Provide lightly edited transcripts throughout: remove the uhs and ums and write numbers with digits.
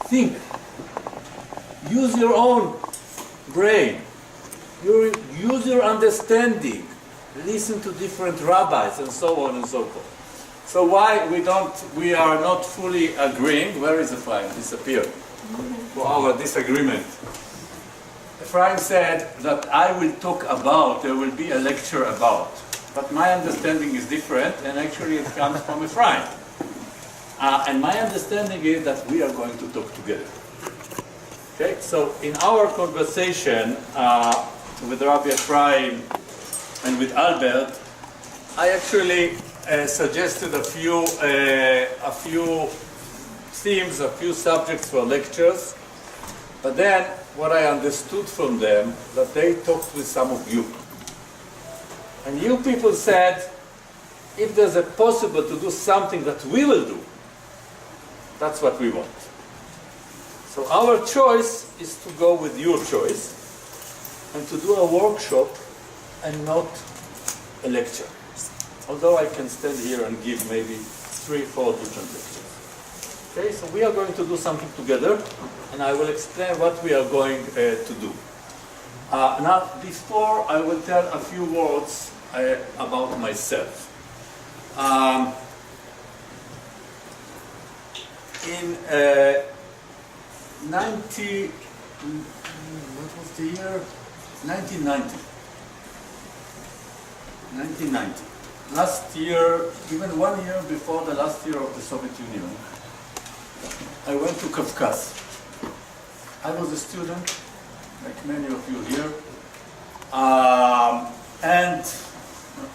think. Use your own brain. Use your understanding. Listen to different rabbis and so on and so forth. So why we are not fully agreeing? Where is Ephraim? Disappeared. For our disagreement. Ephraim said that I will talk about, there will be a lecture about. But my understanding is different, and actually it comes from Ephraim. And my understanding is that we are going to talk together. Okay, so in our conversation with Rabbi Ephraim and with Albert, I actually suggested a few themes, a few subjects for lectures. But then what I understood from them, that they talked with some of you. And you people said, if there's a possible to do something that we will do, that's what we want. So our choice is to go with your choice and to do a workshop and not a lecture. Although I can stand here and give maybe 3-4 different lectures. Okay, so we are going to do something together, and I will explain what we are going to do. Now, before I will tell a few words about myself. In 1990. Last year, even 1 year before the last year of the Soviet Union, I went to Kavkaz. I was a student, like many of you here, and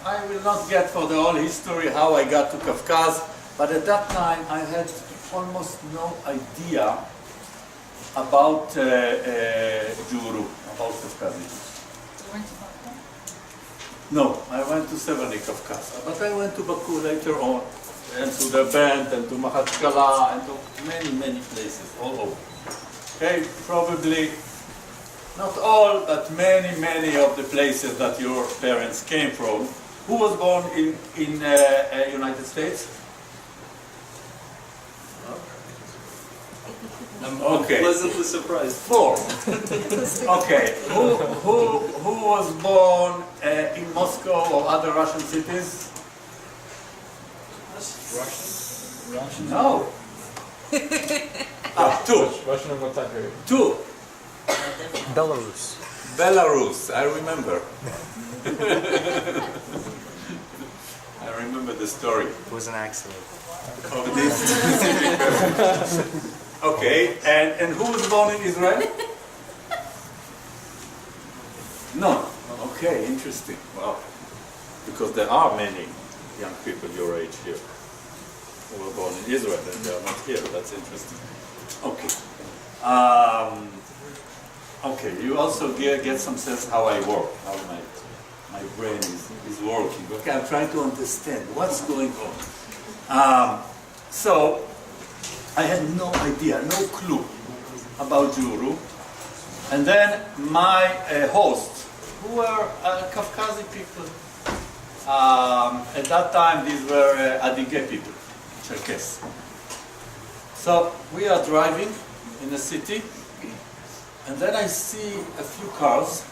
I will not get for the whole history how I got to Kavkaz, but at that time I had almost no idea about Juhuro, about Kavkazi. No, I went to several Kavkaz, but I went to Baku later on, and to the Bend, and to Mahatskala, and to many places all over. Okay, probably not all, but many of the places that your parents came from. Who was born in United States? I'm okay. pleasantly surprised. 4. Okay. Who was born in Moscow or other Russian cities? Russian? No. 2. Russian and what time period? 2. Belarus. Belarus, I remember. I remember the story. It was an accident. Of this. Okay, and who was born in Israel? No. Okay, interesting. Wow. Because there are many young people your age here who were born in Israel and they are not here. That's interesting. Okay. Okay, you also get some sense how I work, how my brain is working. Okay, I'm trying to understand what's going on. So, I had no idea, no clue about Juhuro. And then my hosts, who were Kavkazi people, at that time these were Adige people, Cherkess. So we are driving in the city, and then I see a few cars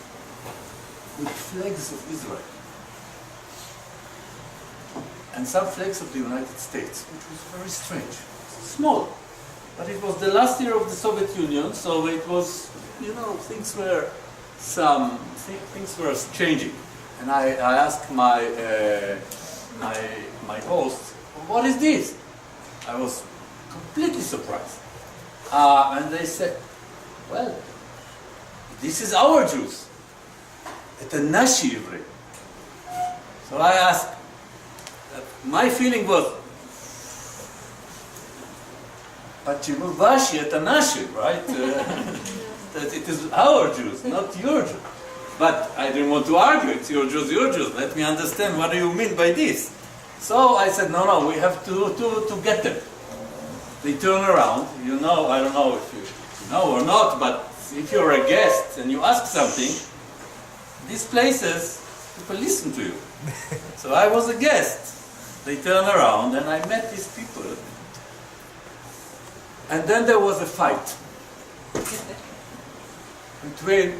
with flags of Israel. And some flags of the United States, which was very strange. Small, but it was the last year of the Soviet Union, so it was, things were changing. And I asked my host, what is this? I was completely surprised. And they said, well, this is our Jews. It's a Nashi Ivri. So I asked, my feeling was, but Vashi at Nashi, right? That it is our Jews, not your Jews. But I didn't want to argue, it's your Jews, let me understand, what do you mean by this? So I said, no, we have to get them. They turn around, I don't know if you know or not, but if you're a guest and you ask something, these places, people listen to you. So I was a guest. They turn around and I met these people. And then there was a fight between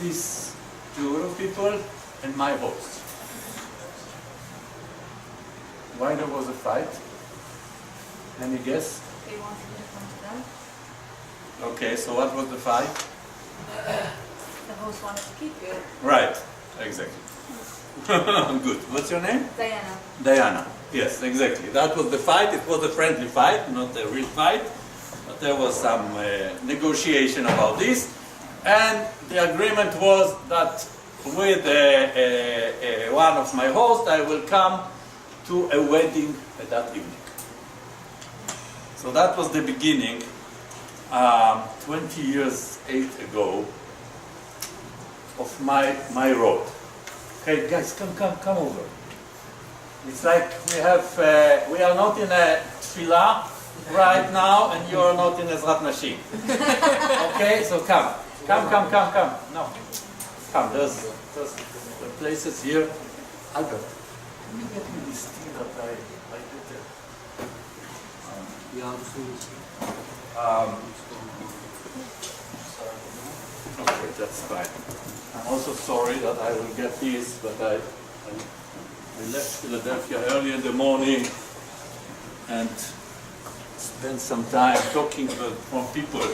these Juhuro people and my host. Why there was a fight? Any guess? They wanted to come to them. Okay, so what was the fight? The host wanted to keep you. Right, exactly. Good. What's your name? Diana. Diana. Yes, exactly. That was the fight. It was a friendly fight, not a real fight. But there was some negotiation about this. And the agreement was that with one of my hosts, I will come to a wedding that evening. So that was the beginning, 20 years ago, of my road. Okay, guys, come over. It's like we are not in a tefillah right now, and you are not in Ezrat Nashim. Okay, so come. No, come. There's the places here. Albert, can you get me this tea that I did there? Okay, that's fine. I'm also sorry that I will get this, but I left Philadelphia early in the morning and spent some time talking from people,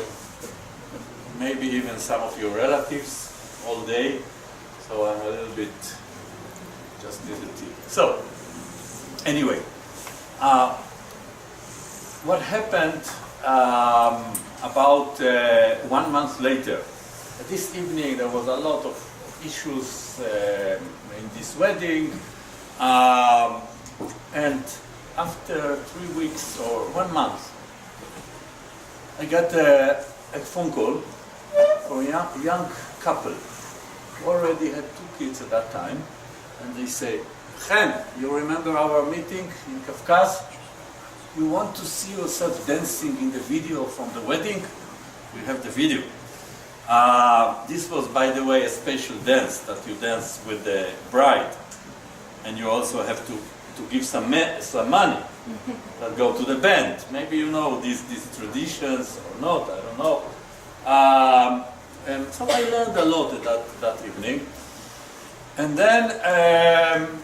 maybe even some of your relatives, all day. So I'm a little bit just need the tea. So anyway, what happened about 1 month later? This evening there was a lot of issues in this wedding, and after 3 weeks or 1 month, I got a phone call from a young couple who already had 2 kids at that time, and they say, "Chen, you remember our meeting in Kavkaz? You want to see yourself dancing in the video from the wedding? We have the video." This was, by the way, a special dance that you dance with the bride, and you also have to give some money that go to the band. Maybe you know these traditions or not, I don't know. And so I learned a lot that evening. And then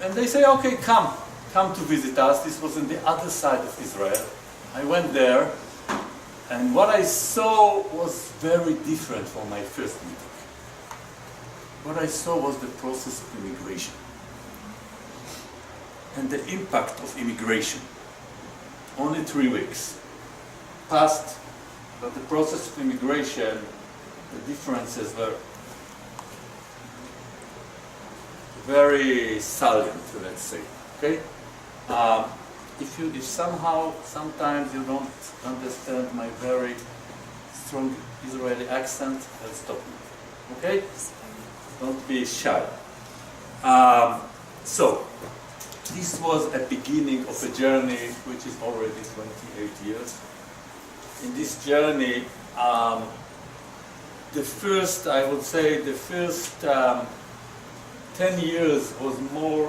and they say, "Okay, come to visit us." This was on the other side of Israel. I went there. And what I saw was very different from my first meeting. What I saw was the process of immigration and the impact of immigration. Only 3 weeks passed, but the process of immigration, the differences were very salient, let's say. Okay? If somehow, sometimes you don't understand my very strong Israeli accent, then stop me. Okay? Don't be shy. So, this was a beginning of a journey which is already 28 years. In this journey, I would say the first 10 years was more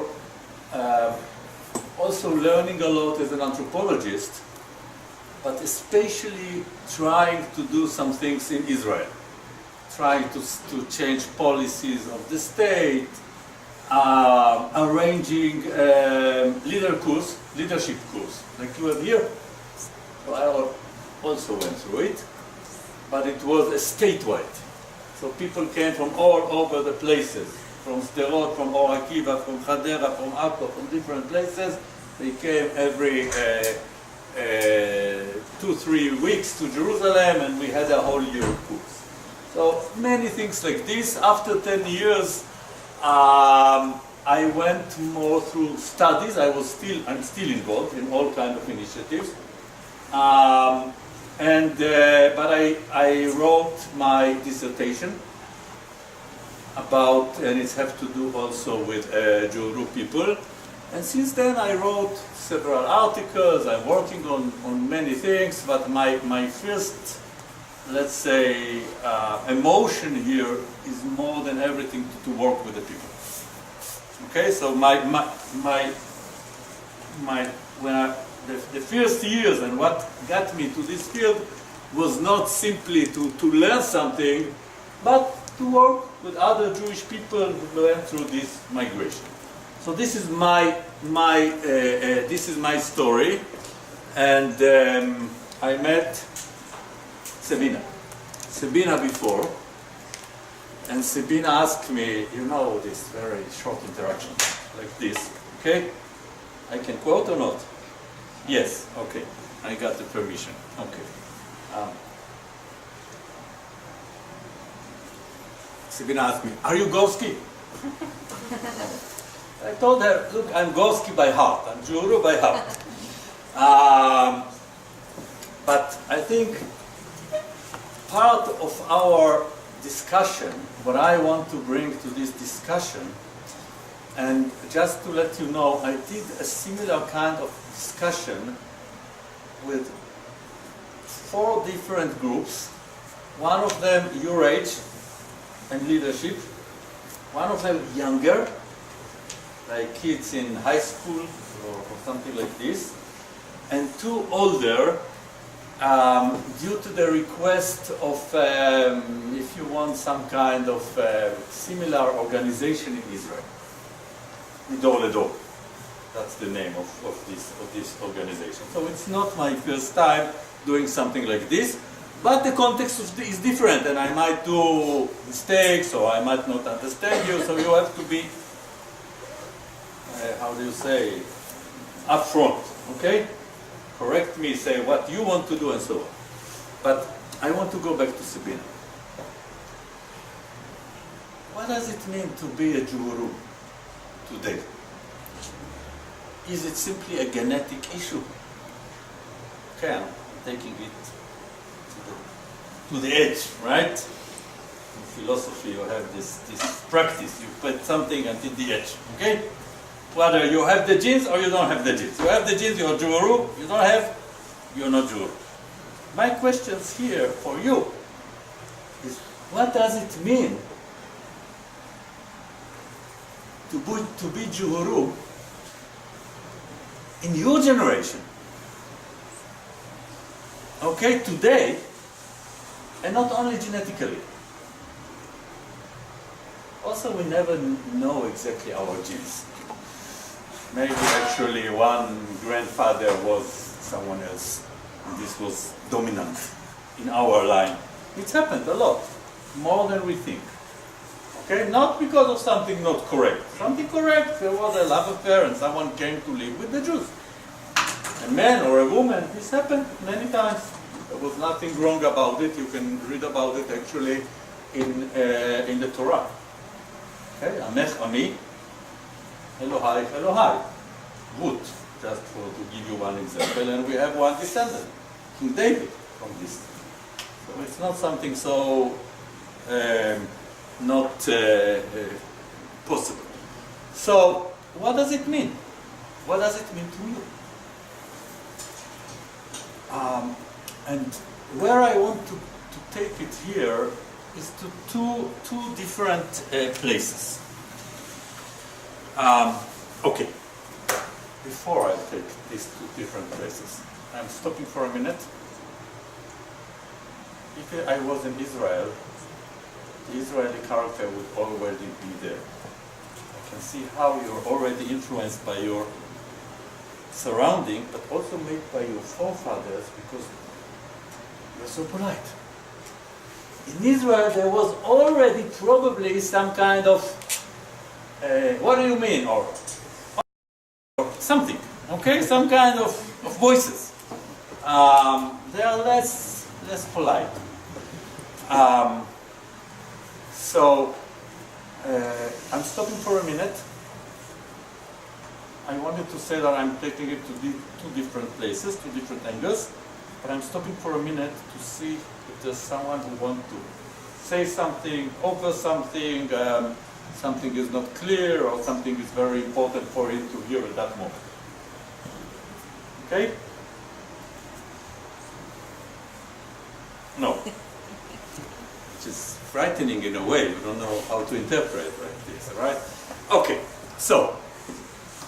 also learning a lot as an anthropologist, but especially trying to do some things in Israel, trying to change policies of the state, arranging leadership course, like you have here. So I also went through it, but it was a statewide. So people came from all over the places. From Sderot, from Or Akiva, from Hadera, from Akko, from different places. They came every 2-3 weeks to Jerusalem, and we had a whole year course. So many things like this. After 10 years, I went more through studies. I'm still involved in all kinds of initiatives. But I wrote my dissertation about, and it has to do also with Juhuro people. And since then I wrote several articles, I'm working on many things, but my first, let's say, emotion here is more than everything to work with the people. Okay, so the first years and what got me to this field was not simply to learn something, but to work with other Jewish people who went through this migration. So this is my story, and I met Sabina before, and Sabina asked me, this very short interaction like this, okay? I can quote or not? Yes, okay. I got the permission. Okay. Sabina asked me, "Are you Gorsky?" I told her, "Look, I'm Gorsky by heart. I'm Juhuro by heart." But I think part of our discussion, what I want to bring to this discussion, and just to let you know, I did a similar kind of discussion with 4 different groups. One of them your age and leadership. One of them younger, like kids in high school or something like this. And 2 older, due to the request of, if you want, some kind of similar organization in Israel. Midor Ledor. That's the name of this organization. So it's not my first time doing something like this, but the context is different, and I might do mistakes, or I might not understand you, so you have to be, how do you say, upfront, okay? Correct me, say what you want to do, and so on. But I want to go back to Sabina. What does it mean to be a Juhuro today? Is it simply a genetic issue? Okay, I'm taking it to the edge, right? In philosophy, you have this practice. You put something until the edge, okay? Whether you have the genes or you don't have the genes. You have the genes, you're Juhuro. You don't have, you're not Juhuro. My questions here for you is, what does it mean to be Juhuro in your generation? Okay, today, and not only genetically. Also, we never know exactly our genes. Maybe actually one grandfather was someone else, and this was dominant in our line. It's happened a lot, more than we think. Okay, not because of something not correct. Something correct, there was a love affair and someone came to live with the Jews. A man or a woman, this happened many times. There was nothing wrong about it. You can read about it actually in the Torah. Okay, Amech Ami, Elohai, Elohai. Ruth, just to give you one example, and we have one descendant, King David, from this. So it's not something so not possible. So what does it mean? What does it mean to you? And where I want to take it here is to two different places. Okay. Before I take these 2 different places, I'm stopping for a minute. If I was in Israel, the Israeli character would already be there. I can see how you're already influenced by your surrounding, but also made by your forefathers, because you're so polite. In Israel, there was already probably some kind of, what do you mean, or something, okay, some kind of voices. They are less polite. So I'm stopping for a minute. I wanted to say that I'm taking it to 2 different places, 2 different angles, but I'm stopping for a minute to see if there's someone who wants to say something, offer something, something is not clear, or something is very important for him to hear at that moment. Okay? No. Which is frightening in a way. You don't know how to interpret like this, right? Okay, so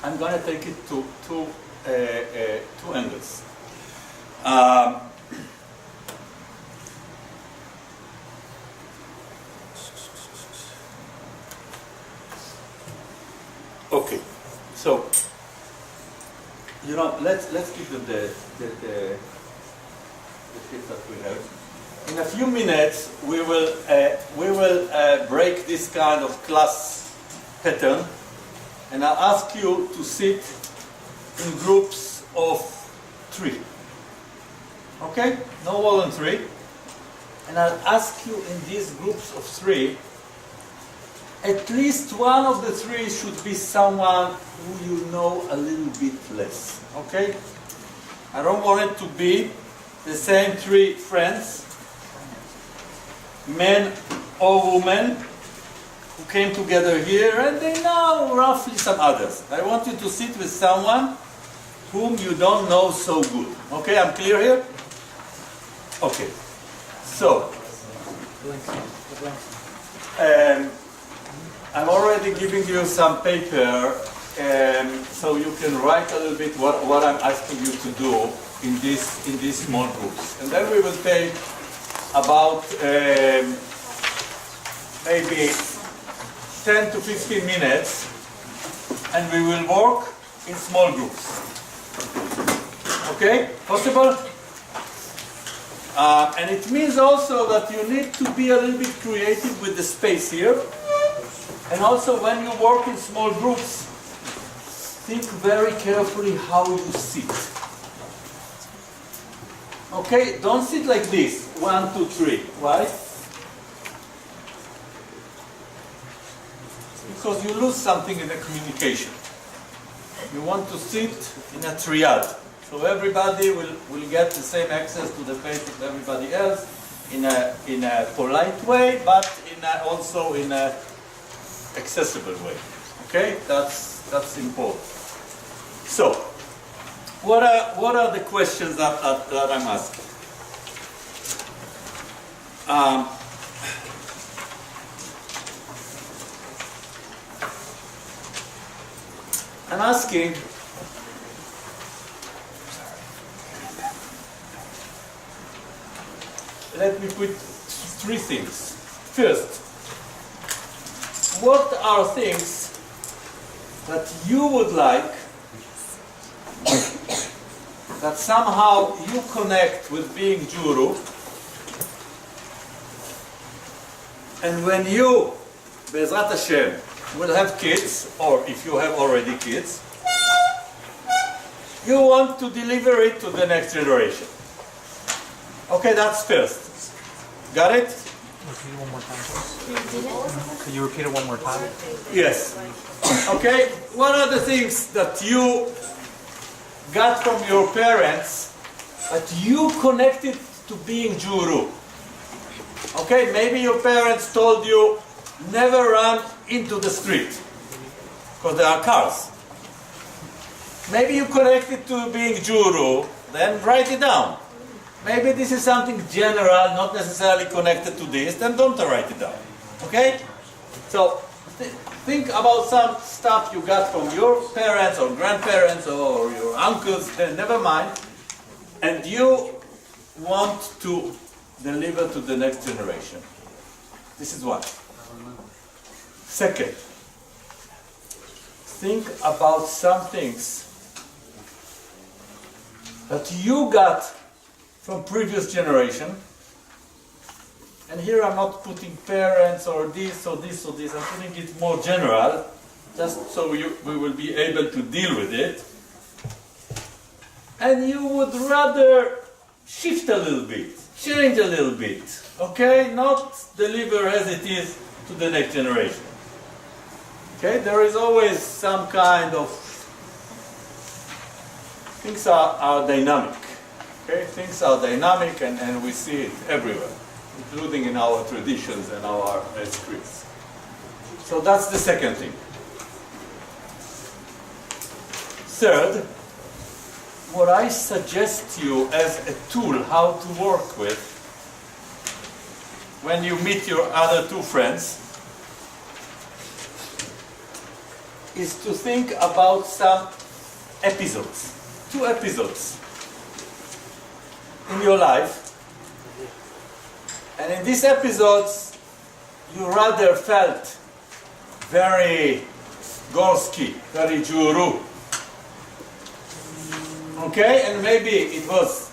I'm going to take it to 2 angles. So, let's give them the tips that we have. In a few minutes, we will break this kind of class pattern, and I'll ask you to sit in groups of 3. Okay? No more than 3. And I'll ask you in these groups of 3, at least one of the 3 should be someone who you know a little bit less. Okay? I don't want it to be the same 3 friends, men or women, who came together here and they know roughly some others. I want you to sit with someone whom you don't know so good. Okay, I'm clear here? Okay. So, I'm already giving you some paper, so you can write a little bit what I'm asking you to do in these small groups. And then we will take about maybe 10 to 15 minutes, and we will work in small groups. Okay? Possible? And it means also that you need to be a little bit creative with the space here. And also when you work in small groups, think very carefully how you sit. Okay? Don't sit like this. 1, 2, 3. Why? Because you lose something in the communication. You want to sit in a triad. So everybody will get the same access to the face of everybody else in a polite way, but also in a accessible way. Okay, that's important. So, what are the questions that I'm asking? I'm asking. Let me put 3 things. First, what are things that you would like that somehow you connect with being Juhuro, and when you, Be'ezrat Hashem, will have kids, or if you have already kids, you want to deliver it to the next generation. Okay, that's first. Got it? Repeat it one more time. Could you repeat it one more time? Yes. Okay, what are the things that you got from your parents that you connected to being Juhuro? Okay, maybe your parents told you never run into the street because there are cars. Maybe you connected to being Juhuro, then write it down. Maybe this is something general, not necessarily connected to this, then don't write it down. Okay? So, think about some stuff you got from your parents or grandparents or your uncles, then never mind, and you want to deliver to the next generation. This is one. Second, think about some things that you got from previous generation, and here I'm not putting parents or this or this or this, I'm putting it more general, just so we will be able to deal with it. And you would rather shift a little bit, change a little bit, okay? Not deliver as it is to the next generation. Okay, there is always some kind of, things are dynamic. Okay, things are dynamic and we see it everywhere, including in our traditions and our scripts. So that's the second thing. Third, what I suggest to you as a tool how to work with when you meet your other 2 friends is to think about some episodes, 2 episodes in your life, and in these episodes you rather felt very Gorsky-Kavkazi Juhuro. Okay, and maybe it was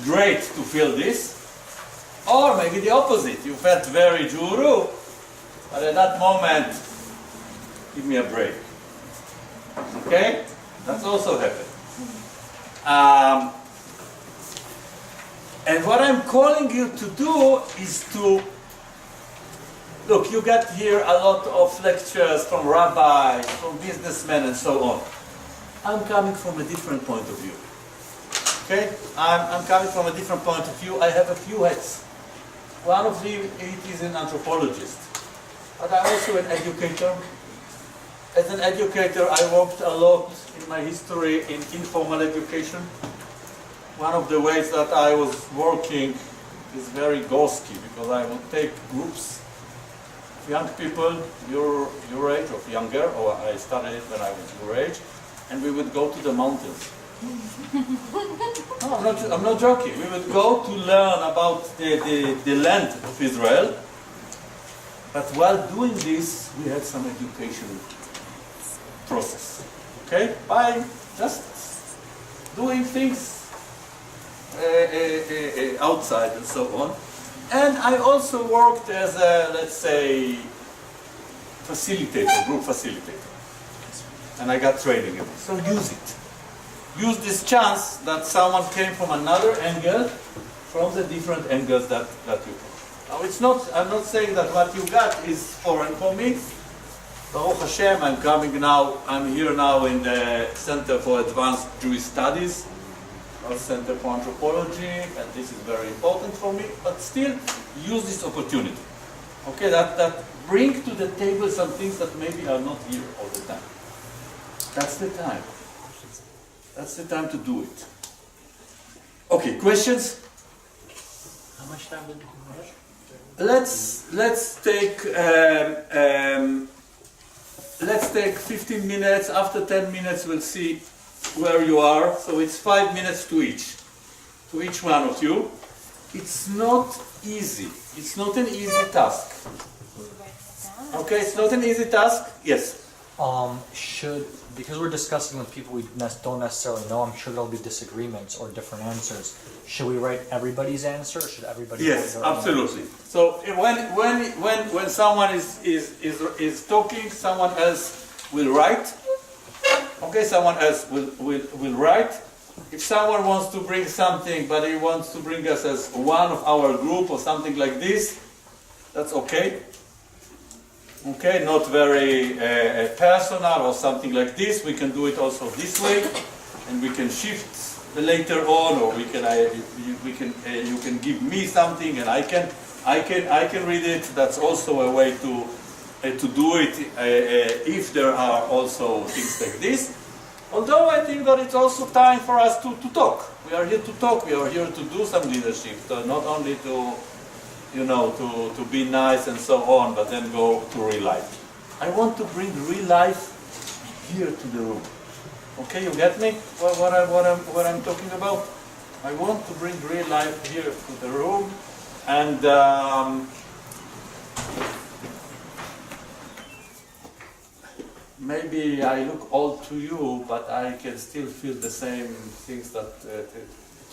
great to feel this, or maybe the opposite. You felt very Juhuro, but at that moment, give me a break. Okay, that's also happened. And what I'm calling you to do is to look. You got here a lot of lectures from rabbis, from businessmen, and so on. I'm coming from a different point of view. Okay? I'm coming from a different point of view. I have a few hats. One of them is an anthropologist. But I'm also an educator. As an educator, I worked a lot in my history in informal education. One of the ways that I was working is very Gorsky, because I would take groups of young people, your age, or younger, or I started it when I was your age, and we would go to the mountains. No, I'm not joking. We would go to learn about the land of Israel. But while doing this, we had some education process. Okay? By just doing things outside and so on. And I also worked as a, let's say, facilitator, group facilitator. And I got training in it. So use it. Use this chance that someone came from another angle, from the different angles that you got. Now it's not, I'm not saying that what you got is foreign for me. Baruch Hashem, I'm here now in the Center for Advanced Jewish Studies, or Center for Anthropology, and this is very important for me, but still use this opportunity. Okay, that bring to the table some things that maybe are not here all the time. That's the time. That's the time to do it. Okay, questions? How much time did you have? Let's take 15 minutes. After 10 minutes, we'll see where you are. So it's 5 minutes to each one of you. It's not easy. It's not an easy task. Okay, it's not an easy task. Yes. Because we're discussing with people we don't necessarily know, I'm sure there'll be disagreements or different answers. Should we write everybody's answer, or should everybody? Yes, write their own absolutely. So when someone is talking, someone else will write. Okay, someone else will write. If someone wants to bring something, but he wants to bring us as one of our group or something like this, that's okay. Okay, not very personal or something like this. We can do it also this way, and we can shift later on, or you can give me something, and I can read it. That's also a way to do it if there are also things like this. Although I think that it's also time for us to talk. We are here to talk. We are here to do some leadership, not only to be nice and so on, but then go to real life. I want to bring real life here to the room. Okay, you get me? What I'm talking about? I want to bring real life here to the room, and maybe I look old to you, but I can still feel the same things that at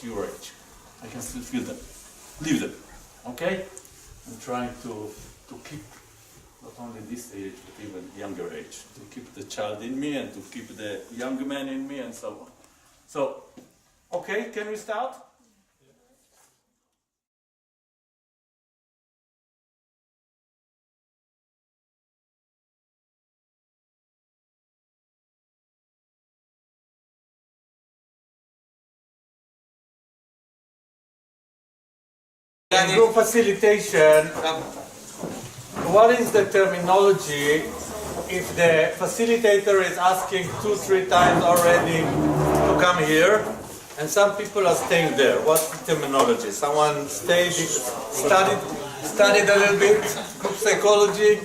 your age. I can still feel them, live them. Okay? I'm trying to keep not only this age, but even younger age. To keep the child in me and to keep the young man in me and so on. So, okay, can we start? In group facilitation, what is the terminology if the facilitator is asking 2-3 times already to come here, and some people are staying there? What's the terminology? Someone studied a little bit, group psychology?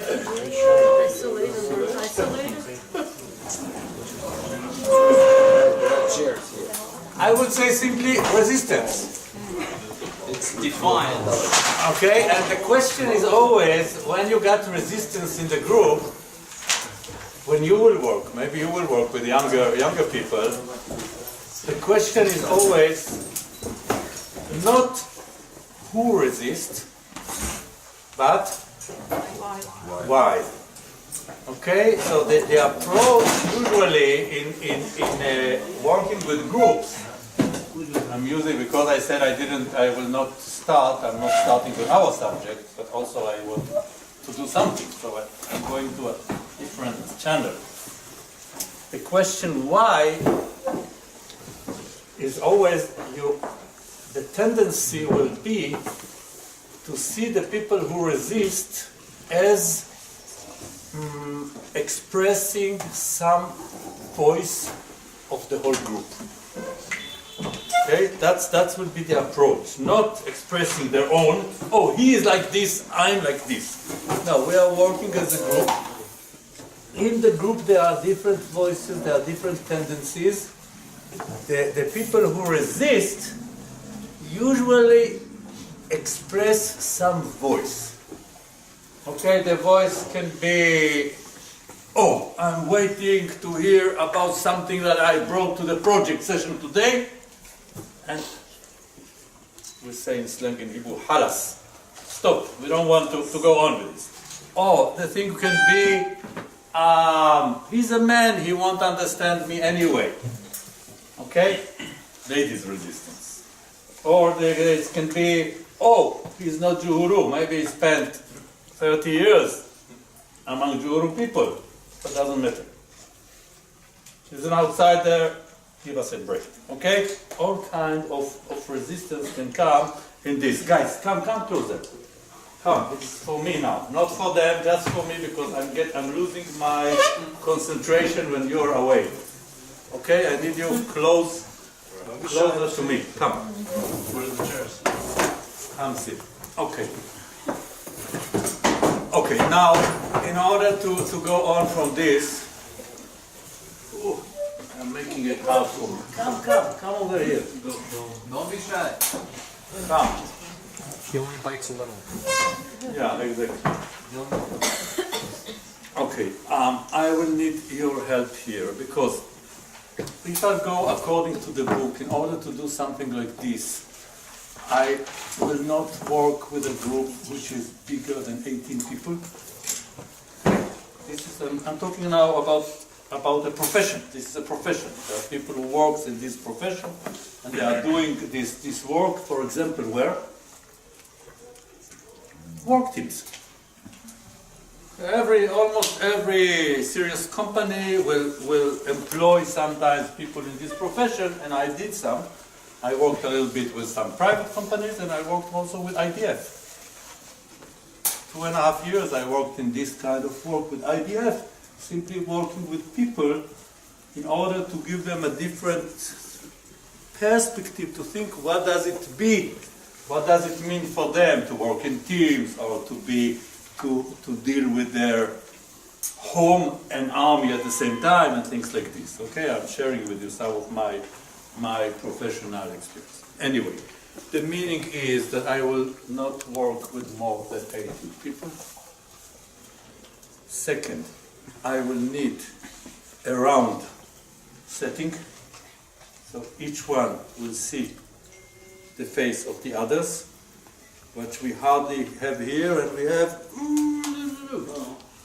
I would say simply resistance. It's defined. Okay, and the question is always, when you got resistance in the group, when you will work, maybe you will work with younger people, the question is always not who resists, but why. Okay, so the approach usually in working with groups, I'm using, because I said I will not start, I'm not starting with our subject, but also I want to do something, so I'm going to a different channel. The question why is always the tendency will be to see the people who resist as expressing some voice of the whole group. Okay, that will be the approach, not expressing their own, oh, he is like this, I'm like this. No, we are working as a group. In the group there are different voices, there are different tendencies. The people who resist usually express some voice. Okay, the voice can be, oh, I'm waiting to hear about something that I brought to the project session today. And we say in slang in Hebrew, halas, stop, we don't want to go on with this. Or the thing can be, he's a man, he won't understand me anyway. Okay? Ladies' resistance. Or it can be, oh, he's not Juhuro, maybe he spent 30 years among Juhuro people, but doesn't matter. He's an outsider, give us a break. Okay? All kind of resistance can come in this. Guys, come closer. Come, it's for me now. Not for them, just for me, because I'm losing my concentration when you're away. Okay, I need you closer to me. Come. Where are the chairs? Come sit. Okay. Okay, now, in order to go on from this, I'm making it hard for me. Come over here. Don't be shy. Come. He only bites a little. Yeah, exactly. Okay, I will need your help here, because if I go according to the book, in order to do something like this, I will not work with a group which is bigger than 18 people. This is I'm talking now about a profession. This is a profession. There are people who work in this profession, and they are doing this work, for example, where? Work teams. Almost every serious company will employ sometimes people in this profession, and I did some. I worked a little bit with some private companies, and I worked also with IDF. 2.5 years I worked in this kind of work with IDF, simply working with people in order to give them a different perspective to think what does it mean for them to work in teams, or to deal with their home and army at the same time, and things like this. Okay, I'm sharing with you some of my professional experience. Anyway, the meaning is that I will not work with more than 80 people. Second, I will need a round setting, so each one will see the face of the others, which we hardly have here, and we have,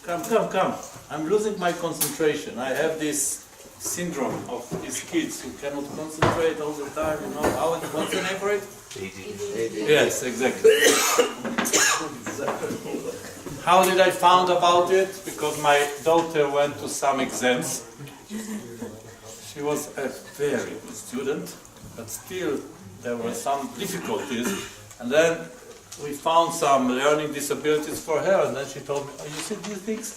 come, I'm losing my concentration. I have this syndrome of these kids who cannot concentrate all the time, what's the name for it? ADD. Yes, exactly. How did I find about it? Because my daughter went to some exams. She was a very good student, but still there were some difficulties, and then we found some learning disabilities for her, and then she told me, oh, you see these things?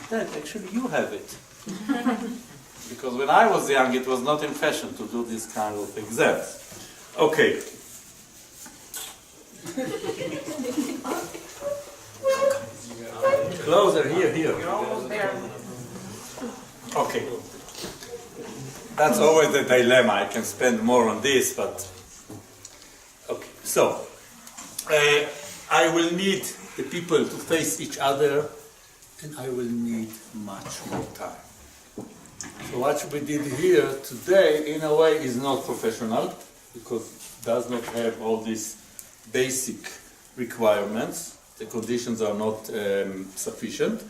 Dad, actually you have it. Because when I was young, it was not in fashion to do this kind of exams. Okay. Closer, here. You're almost there. Okay. That's always the dilemma. I can spend more on this, but... Okay, so... I will need the people to face each other, and I will need much more time. So what we did here today, in a way, is not professional, because it does not have all these basic requirements. The conditions are not sufficient.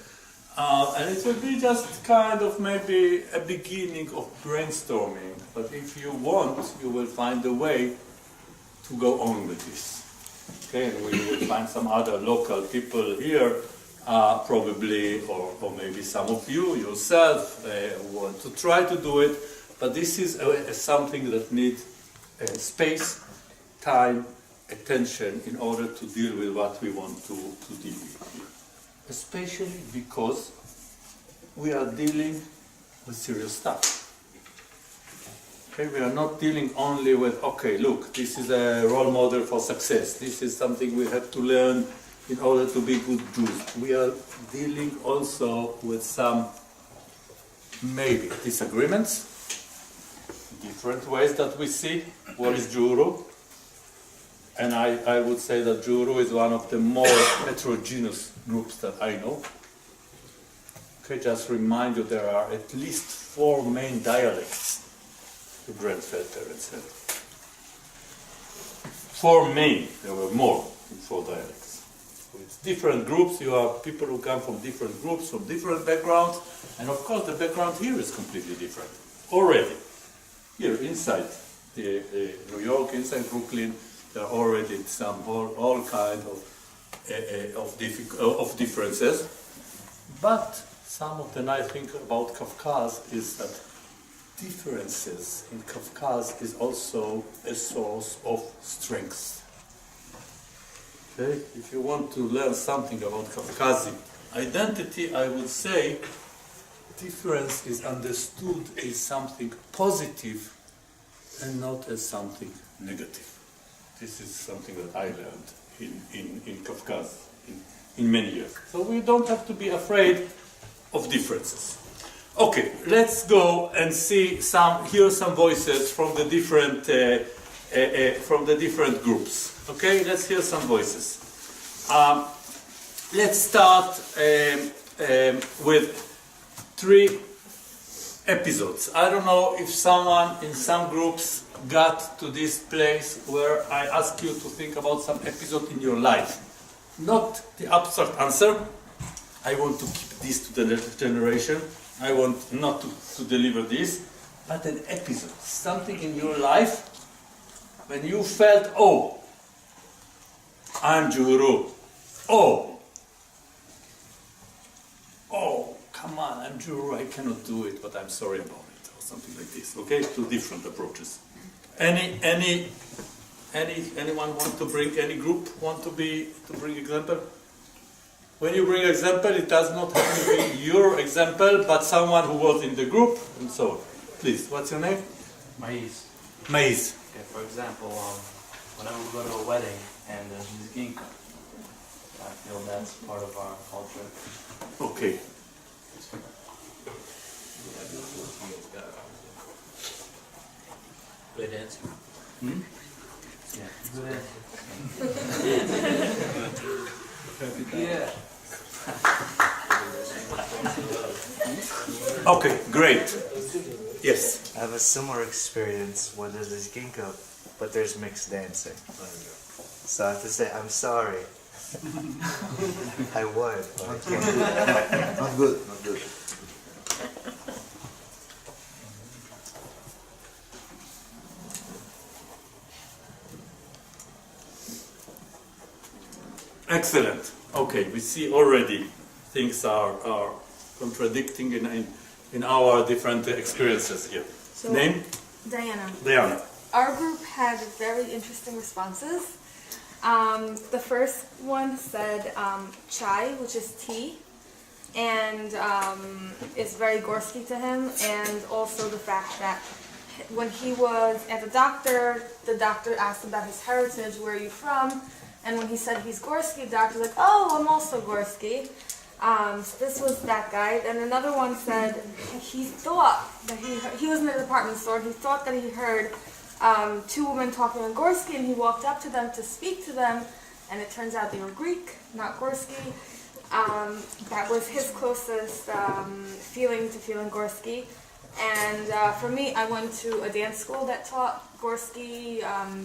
And it will be just kind of maybe a beginning of brainstorming. But if you want, you will find a way to go on with this. Okay, and we will find some other local people here, probably, or maybe some of you yourself want to try to do it. But this is something that needs space, time, attention in order to deal with what we want to deal with here. Especially because we are dealing with serious stuff. Okay, we are not dealing only with, okay, look, this is a role model for success. This is something we have to learn in order to be good Jews. We are dealing also with some maybe disagreements, different ways that we see what is Juhuro. And I would say that Juhuro is one of the more heterogeneous groups that I know. Okay, just remind you there are at least 4 main dialects to Grandfelter, etc. 4 main, there were more than 4 dialects. So it's different groups, you have people who come from different groups, from different backgrounds, and of course the background here is completely different. Already, here inside New York, inside Brooklyn, there are already some all kind of differences. But some of the nice thing about Kavkaz is that differences in Kavkaz is also a source of strength. Okay? If you want to learn something about Kavkazi identity, I would say difference is understood as something positive and not as something negative. This is something that I learned in Kavkaz in many years. So we don't have to be afraid of differences. Okay, let's go and hear some voices from the different groups. Okay, let's hear some voices. Let's start with 3 episodes. I don't know if someone in some groups got to this place where I ask you to think about some episode in your life. Not the abstract answer. I want to keep this to the next generation. I want not to deliver this, but an episode. Something in your life when you felt, oh, I'm Juhuro. Oh, come on, I'm Juhuro. I cannot do it, but I'm sorry about it, or something like this. Okay, 2 different approaches. Anyone want to bring, any group want to bring example? When you bring example, it does not have to be your example, but someone who was in the group, and so on. Please, what's your name? Mais. Mais. Okay, for example, when I would go to a wedding and there's ginka, I feel that's part of our culture. Okay. Good answer. Hmm? Yeah, good answer. Yeah. Okay, great. Yes. I have a similar experience where there's this ginkgo, but there's mixed dancing. So I have to say, I'm sorry. I would, but I can't do that. Not good, not good. Excellent. Okay, we see already things are contradicting in our different experiences here. So, Name? Diana. Diana. Our group had very interesting responses. The first one said chai, which is tea, and is very Gorsky to him, and also the fact that when he was at the doctor asked about his heritage, where are you from? And when he said he's Gorsky, the doctor's like, oh, I'm also Gorsky. So this was that guy. And another one said he thought that he was in a department store. He thought that he heard 2 women talking in Gorsky, and he walked up to them to speak to them, and it turns out they were Greek, not Gorsky. That was his closest feeling to feeling Gorsky. And for me, I went to a dance school that taught Gorsky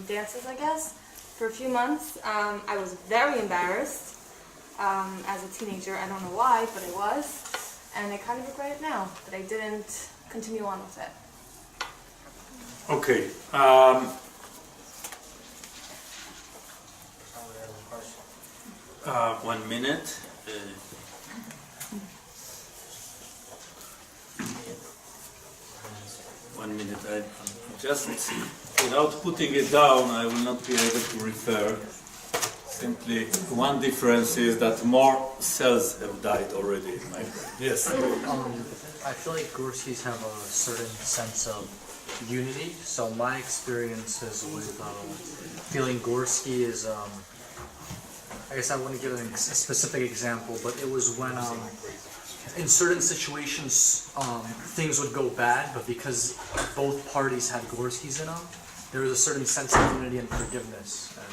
dances, I guess, for a few months. I was very embarrassed as a teenager. I don't know why, but I was. And I kind of regret it now that I didn't continue on with it. Okay. 1 minute. 1 minute. I just, without putting it down, I will not be able to refer. Simply, one difference is that more cells have died already in my brain. Yes. I feel like Gorskys have a certain sense of unity. So my experiences with feeling Gorsky is, I guess I wouldn't give a specific example, but it was when in certain situations things would go bad, but because both parties had Gorskys in them, there was a certain sense of unity and forgiveness. And,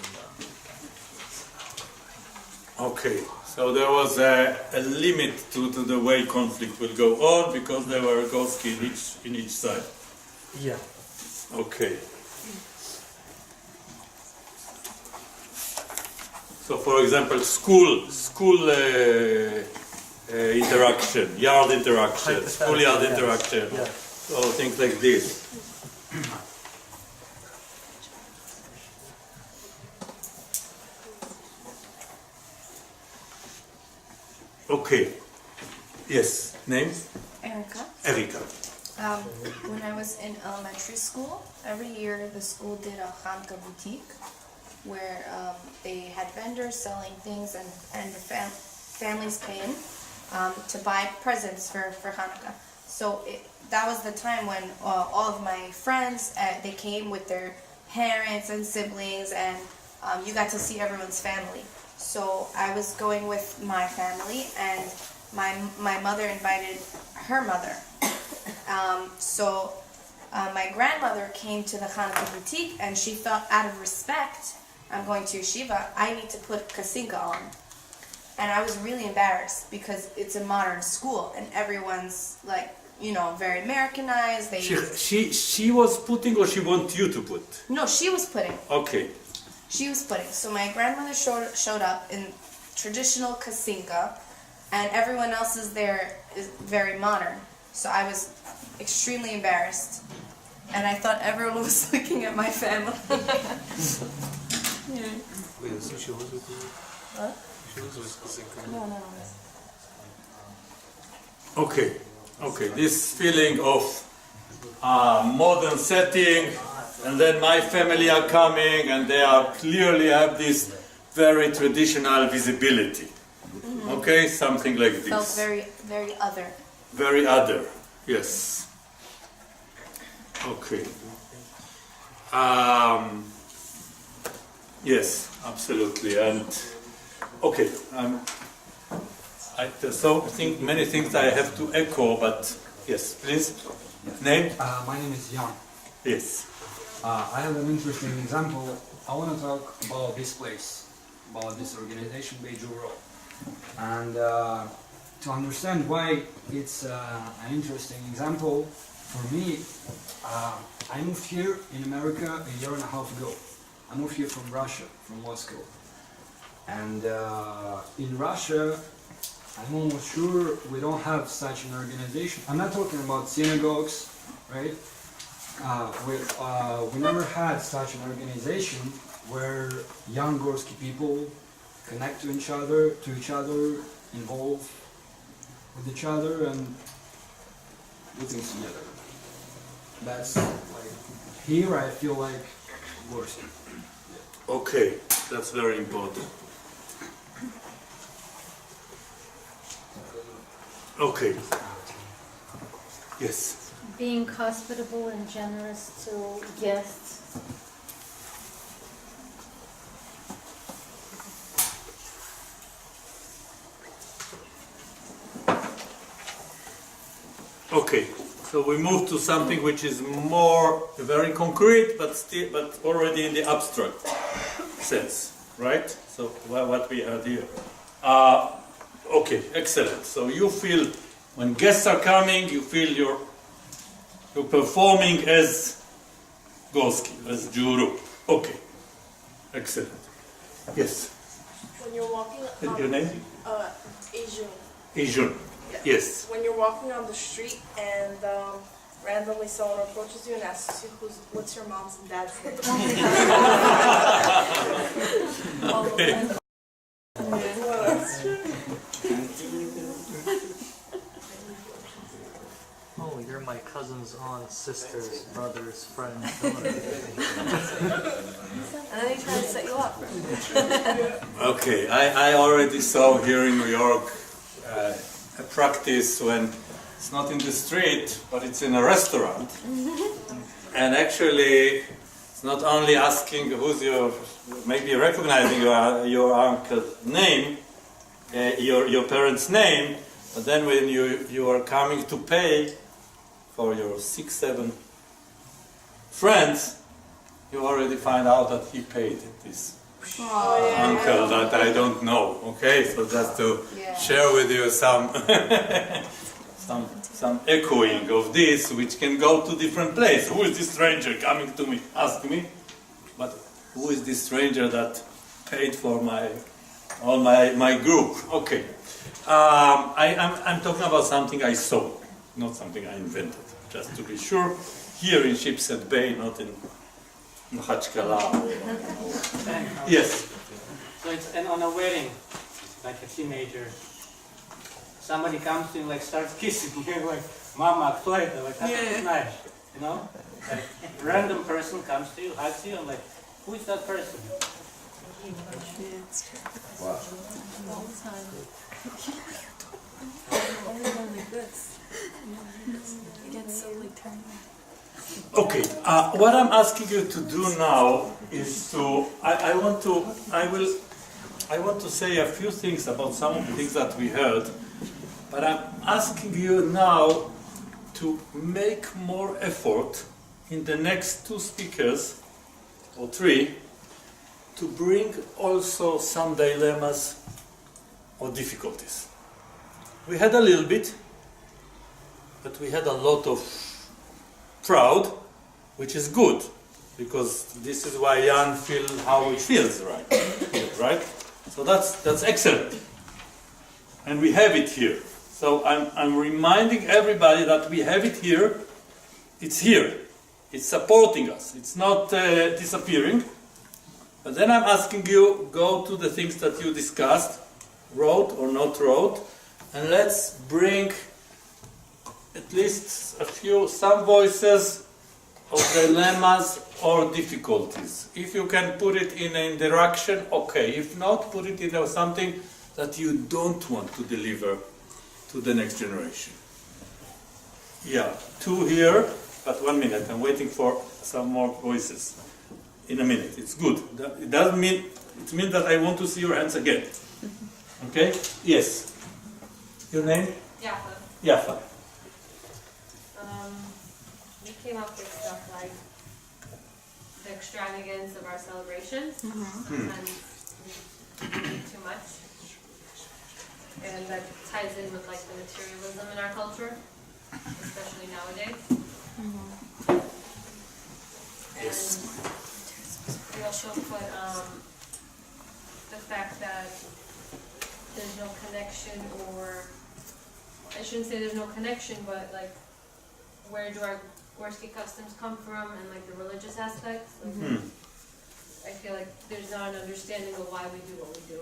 Okay, so there was a limit to the way conflict will go on because there were Gorsky in each side. yeah. Okay. So, for example, school interaction, yard interaction, schoolyard Yes. interaction, Yeah. so things like this. Okay. Yes. Name? Erica. Erika. When I was in elementary school, every year the school did a Hanukkah boutique where they had vendors selling things and the families came to buy presents for Hanukkah. So that was the time when all of my friends, they came with their parents and siblings, and you got to see everyone's family. So I was going with my family, and my mother invited her mother. My grandmother came to the Hanukkah boutique, and she thought, out of respect, I'm going to yeshiva, I need to put kasinka on. And I was really embarrassed because it's a modern school, and everyone's like, very Americanized. She was putting, or she want you to put? No, she was putting. Okay. She was putting. So my grandmother showed up in traditional kasinka, and everyone else is very modern. So I was extremely embarrassed, and I thought everyone was looking at my family. Yeah. Wait, so she was with you? What? She was with Kasinka? No. Okay, this feeling of modern setting, and then my family are coming, and they are clearly have this very traditional visibility. Mm-hmm. Okay, something like this. Felt very, very other. Very other, yes. Okay. Yes, absolutely, and okay. I think many things I have to echo, but yes, please. Name? My name is Jan. Yes. I have an interesting example. I want to talk about this place, about this organization, Beit Juhuro. And to understand why it's an interesting example, for me, I moved here in America a year and a half ago. I moved here from Russia, from Moscow. And in Russia, I'm almost sure we don't have such an organization. I'm not talking about synagogues, right? We never had such an organization where young Gorsky people connect to each other, involve with each other, and do things together. That's like, here I feel like Gorsky. Okay, that's very important. Okay. Yes. Being hospitable and generous to guests. Okay. So we move to something which is more very concrete, but already in the abstract sense, right? So what we had here. Okay, excellent. So you feel when guests are coming, you feel You're performing as Gorsky, as Juhuro. Okay. Excellent. Yes. When you're walking Your name? Asian. Asian. Yes. When you're walking on the street and randomly someone approaches you and asks you what's your mom's and dad's name. Okay. Oh, you're my cousin's aunt, sister's, brother's, friend, daughter. And then he tries to set you up. Okay. I already saw here in New York a practice when it's not in the street, but it's in a restaurant. And actually, it's not only asking who's your, maybe recognizing your uncle's name, your parents' name, but then when you are coming to pay for your 6, 7 friends, you already find out that he paid this uncle that I don't know. Okay, so just to share with you some some echoing of this, which can go to different places. Who is this stranger coming to me, ask me? But who is this stranger that paid for my group? Okay, I'm talking about something I saw, not something I invented. Just to be sure, here in Shipset Bay, not in Makhachkala. Yes. So it's on a wedding, like a teenager. Somebody comes to you, like starts kissing you, like "Mama, Floyd," like that's nice, you know. Like a random person comes to you, hugs you, and like, who is that person? Wow. All the time. Only one like this. He gets so like turned on. Okay. What I'm asking you to do now is to I want to say a few things about some of the things that we heard, but I'm asking you now to make more effort in the next 2 speakers or 3 to bring also some dilemmas or difficulties. We had a little bit, but we had a lot of proud, which is good, because this is why Jan feels how he feels, right? So that's excellent, and we have it here. So I'm reminding everybody that we have it here. It's here. It's supporting us. It's not disappearing. But then I'm asking you, go to the things that you discussed, wrote or not wrote, and let's bring at least some voices of dilemmas or difficulties. If you can put it in an interaction, okay. If not, put it in something that you don't want to deliver to the next generation. Yeah, 2 here, but 1 minute. I'm waiting for some more voices. In a minute, it's good. It doesn't mean, it means that I want to see your hands again. Okay? Yes. Your name? Yafa. Yafa. We came up with stuff like the extravagance of our celebrations. Sometimes we do too much. And that ties in with like the materialism in our culture, especially nowadays. And we also put the fact that there's no connection, or I shouldn't say there's no connection, but like, where do our Gorsky customs come from, and like the religious aspects. Like, I feel like there's not an understanding of why we do what we do.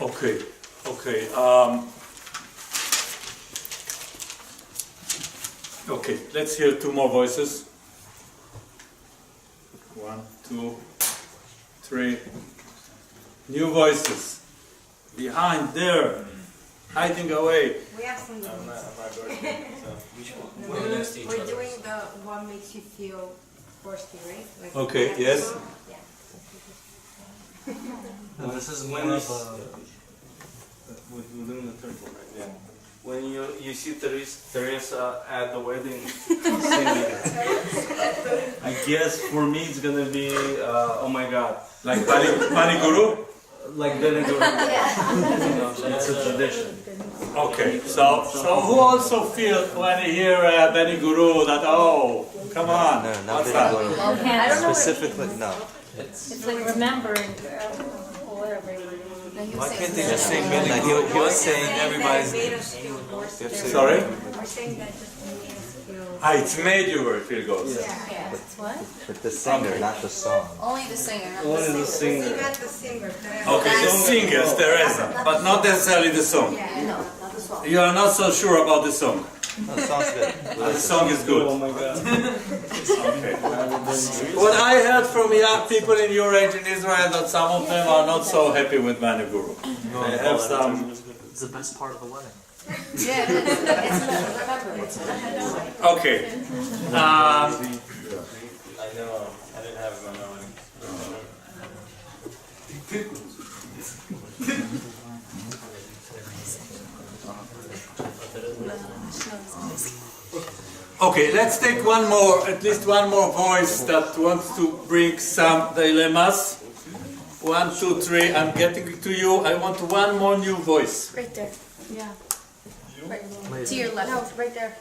Okay. Okay, let's hear 2 more voices. 1, 2, 3. New voices. Behind there. Hiding away. We have some We're doing the what makes you feel Gorsky, right? Like Okay, yes. Yeah. No, this is more When of a... We're doing the third one, right? Yeah. When you see Teresa at the wedding, singing. I guess for me it's gonna be, oh my god. Like Bani Guru? Like Bani Guru. It's a tradition. Okay, so who also feel when you hear Beni Guru that, oh, come on, No, not what's Beit that? Juhuro. I don't know. Specifically, no. It's like remembering or whatever. Why can't they just sing Beit Juhuro? He was saying everybody's Sorry? We're saying that just made us feel. It's made you where it feel goes. Yeah. What? With the singer, not the song. Only the singer. not Only the Sing singer. at the singer. Okay, the singers, Teresa, but not necessarily the song. No, not the song. You are not so sure about the song. No, the song's good. The song is good. Oh my god. Okay. What I heard from young people in your age in Israel, that some of them are not so happy with Bani Guru. They have some. It's the best part of the wedding. Yeah, it's remember. Okay. I know. I didn't have it in my mind. Okay, let's take one more, at least one more voice that wants to bring some dilemmas. 1, 2, 3, I'm getting to you. I want one more new voice. Right there. Yeah. Right. To your left. No, right there.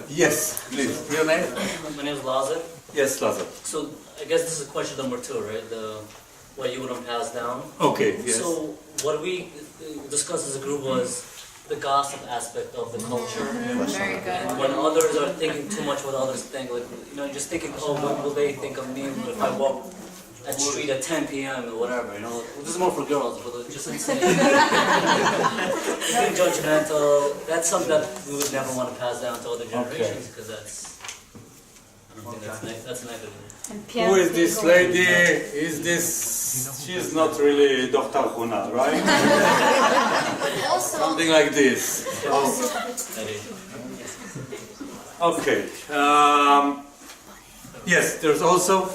Yes, please. Your name? My name is Lazar. Yes, Lazar. So I guess this is question number 2, right? What you wouldn't pass down. Okay, yes. So what we discussed as a group was the gossip aspect of the culture. Very good. And when others are thinking too much what others think, like, you know, just thinking, oh, what will they think of me if I walk at street at 10 p.m. or whatever, you know? This is more for girls, but just insane. Being judgmental, that's something that we would never want to pass down to other generations, because I don't think that's negative. Who is this lady? Is this... She's not really Dr. Huna, right? Also, Something like this. Okay. Yes, there's also...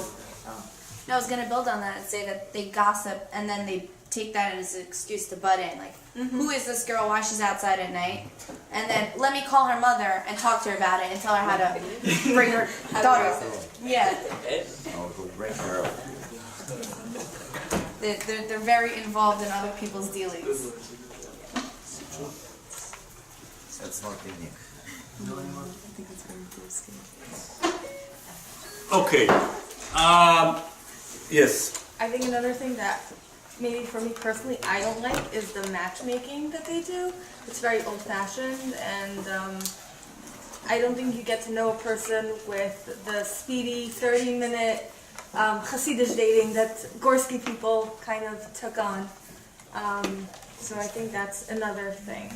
no, I was gonna build on that and say that they gossip and then they take that as an excuse to butt in. Like, who is this girl? Why she's outside at night? And then let me call her mother and talk to her about it and tell her how to bring her daughter. Yeah. They're very involved in other people's dealings. That's not unique. Okay. Yes. I think another thing that maybe for me personally I don't like is the matchmaking that they do. It's very old-fashioned, and I don't think you get to know a person with the speedy 30-minute Hasidish dating that Gorsky people kind of took on. So I think that's another thing.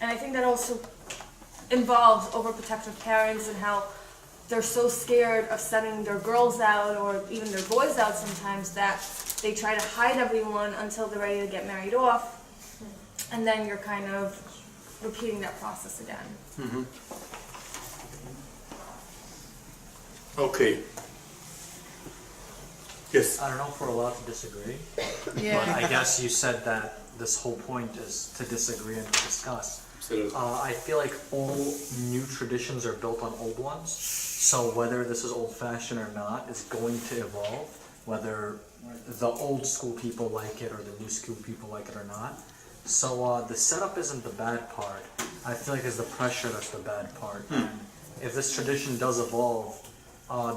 And I think that also involves overprotective parents and how they're so scared of sending their girls out or even their boys out sometimes that they try to hide everyone until they're ready to get married off. And then you're kind of repeating that process again. Okay. Yes. I don't know if we're allowed to disagree. Yeah. But I guess you said that this whole point is to disagree and to discuss. Absolutely. I feel like all new traditions are built on old ones. So whether this is old-fashioned or not is going to evolve, whether the old school people like it or the new school people like it or not. So the setup isn't the bad part. I feel like it's the pressure that's the bad part. And if this tradition does evolve,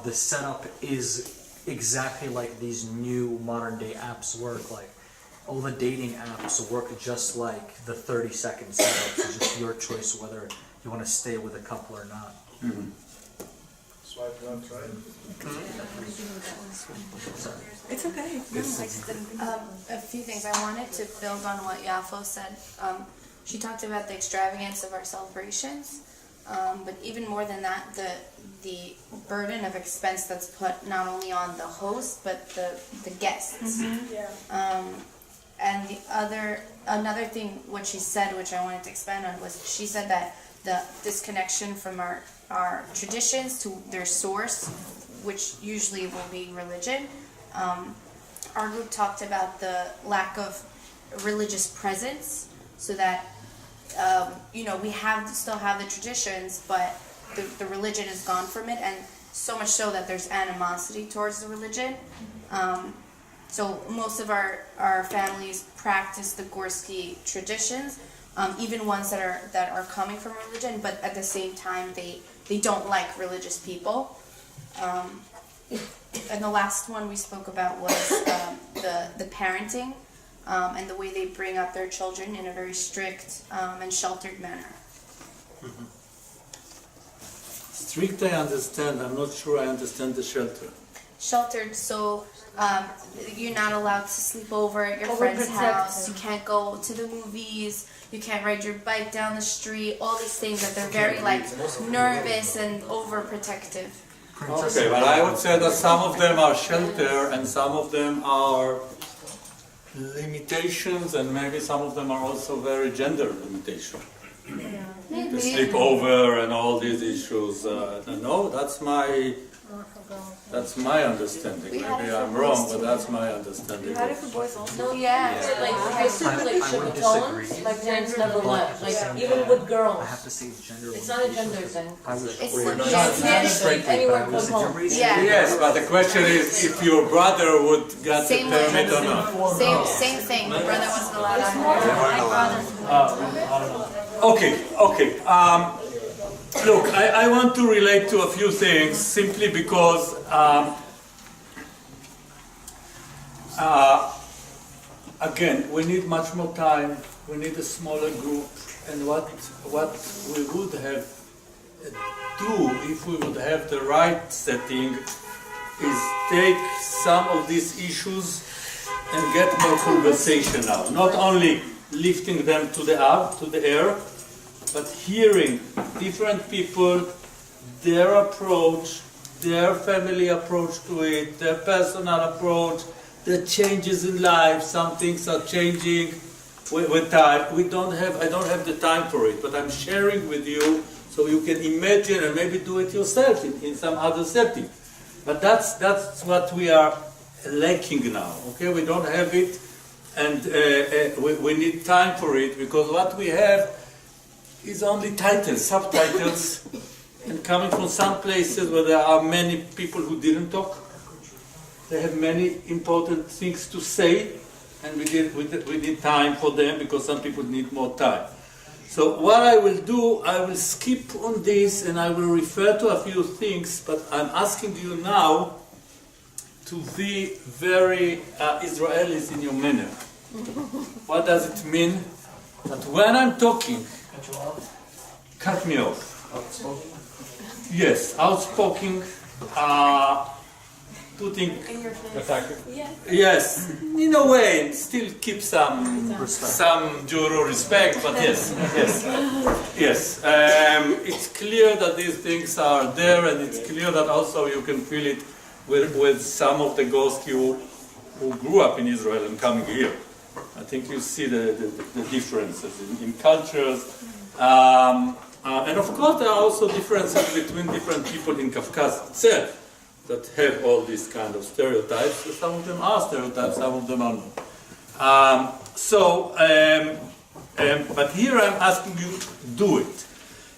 the setup is exactly like these new modern day apps work. Like all the dating apps work just like the 30-second setup. It's just your choice whether you want to stay with a couple or not. Swipe left, right? It's okay. A few things. I wanted to build on what Yafo said. She talked about the extravagance of our celebrations, but even more than that, the burden of expense that's put not only on the host but the guests. And another thing what she said, which I wanted to expand on, was she said that the disconnection from our traditions to their source, which usually will be religion. Our group talked about the lack of religious presence, so that we still have the traditions, but the religion is gone from it, and so much so that there's animosity towards the religion. So most of our families practice the Gorsky traditions, even ones that are coming from religion, but at the same time they don't like religious people. And the last one we spoke about was the parenting and the way they bring up their children in a very strict and sheltered manner. Strict, I understand. I'm not sure I understand the shelter. Sheltered, so you're not allowed to sleep over at your friend's house. You can't go to the movies. You can't ride your bike down the street. All these things that they're very like nervous and overprotective. Okay, but I would say that some of them are shelter and some of them are limitations, and maybe some of them are also very gender limitation. The sleepover and all these issues. No, that's my understanding. Maybe I'm wrong, but that's my understanding. Had it for boys also? Yeah. Like basically like Shabbatons, my parents never left. Like even with girls. I have to say gender. It's not a gender thing. It's not straight anywhere but home. Yeah. Yes, but the question is if your brother would get the permit or not. Same thing. My brother wasn't allowed out. Okay. Look, I want to relate to a few things simply because again, we need much more time, we need a smaller group, and what we would have do if we would have the right setting is take some of these issues and get more conversation out. Not only lifting them to the air, but hearing different people, their approach, their family approach to it, their personal approach, the changes in life. Some things are changing with time. I don't have the time for it, but I'm sharing with you so you can imagine and maybe do it yourself in some other setting. But that's what we are lacking now. Okay, we don't have it, and we need time for it, because what we have is only titles, subtitles, and coming from some places where there are many people who didn't talk. They have many important things to say, and we need time for them because some people need more time. So what I will do, I will skip on this and I will refer to a few things, but I'm asking you now to be very Israelis in your manner. What does it mean? That when I'm talking, cut me off. Outspoken? Yes, outspoken, putting... Yes, in a way, still keep some Juhuro respect, but yes. It's clear that these things are there, and it's clear that also you can feel it with some of the Gorsky who grew up in Israel and coming here. I think you see the differences in cultures. And of course there are also differences between different people in Kavkaz itself that have all these kind of stereotypes. Some of them are stereotypes, some of them are not. But here I'm asking you to do it.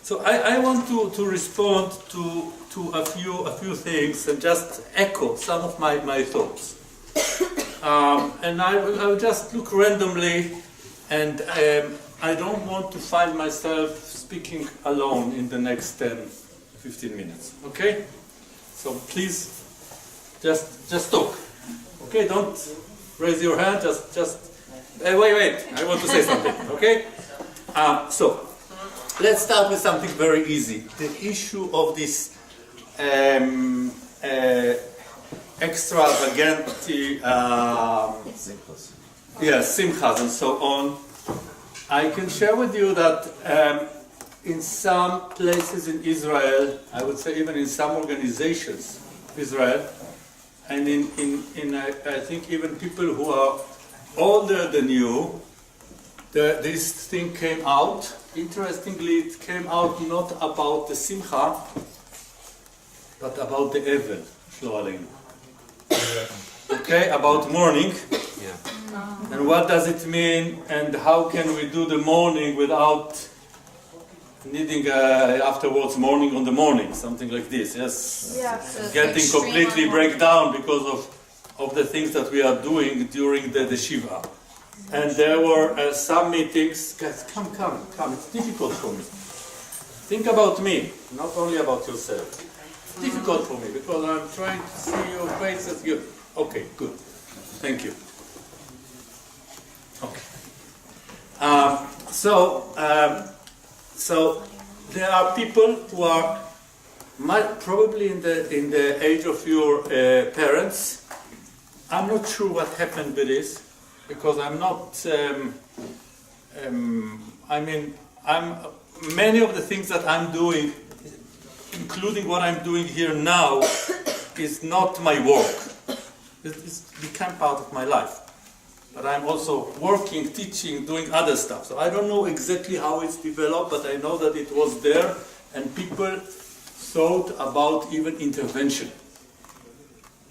So I want to respond to a few things and just echo some of my thoughts. And I will just look randomly, and I don't want to find myself speaking alone in the next 10-15 minutes. Okay? So please, just talk. Okay? Don't raise your hand. Just wait. I want to say something. Okay? So let's start with something very easy. The issue of this extravagant, simchas and so on. I can share with you that in some places in Israel, I would say even in some organizations of Israel, and in I think even people who are older than you, this thing came out. Interestingly, it came out not about the simcha, but about the evel. Okay, about mourning. And what does it mean, and how can we do the mourning without needing afterwards mourning on the morning, something like this. Yes, Yeah. So it's getting extreme completely on break down because of the things that we are doing during the Shiva. And there were some meetings. Guys, come. It's difficult for me. Think about me, not only about yourself. It's difficult for me because I'm trying to see your faces. Okay, good. Thank you. Okay. So there are people who are probably in the age of your parents. I'm not sure what happened with this because I'm not. Many of the things that I'm doing, including what I'm doing here now, is not my work. It's become part of my life. But I'm also working, teaching, doing other stuff. So I don't know exactly how it's developed, but I know that it was there, and people thought about even intervention.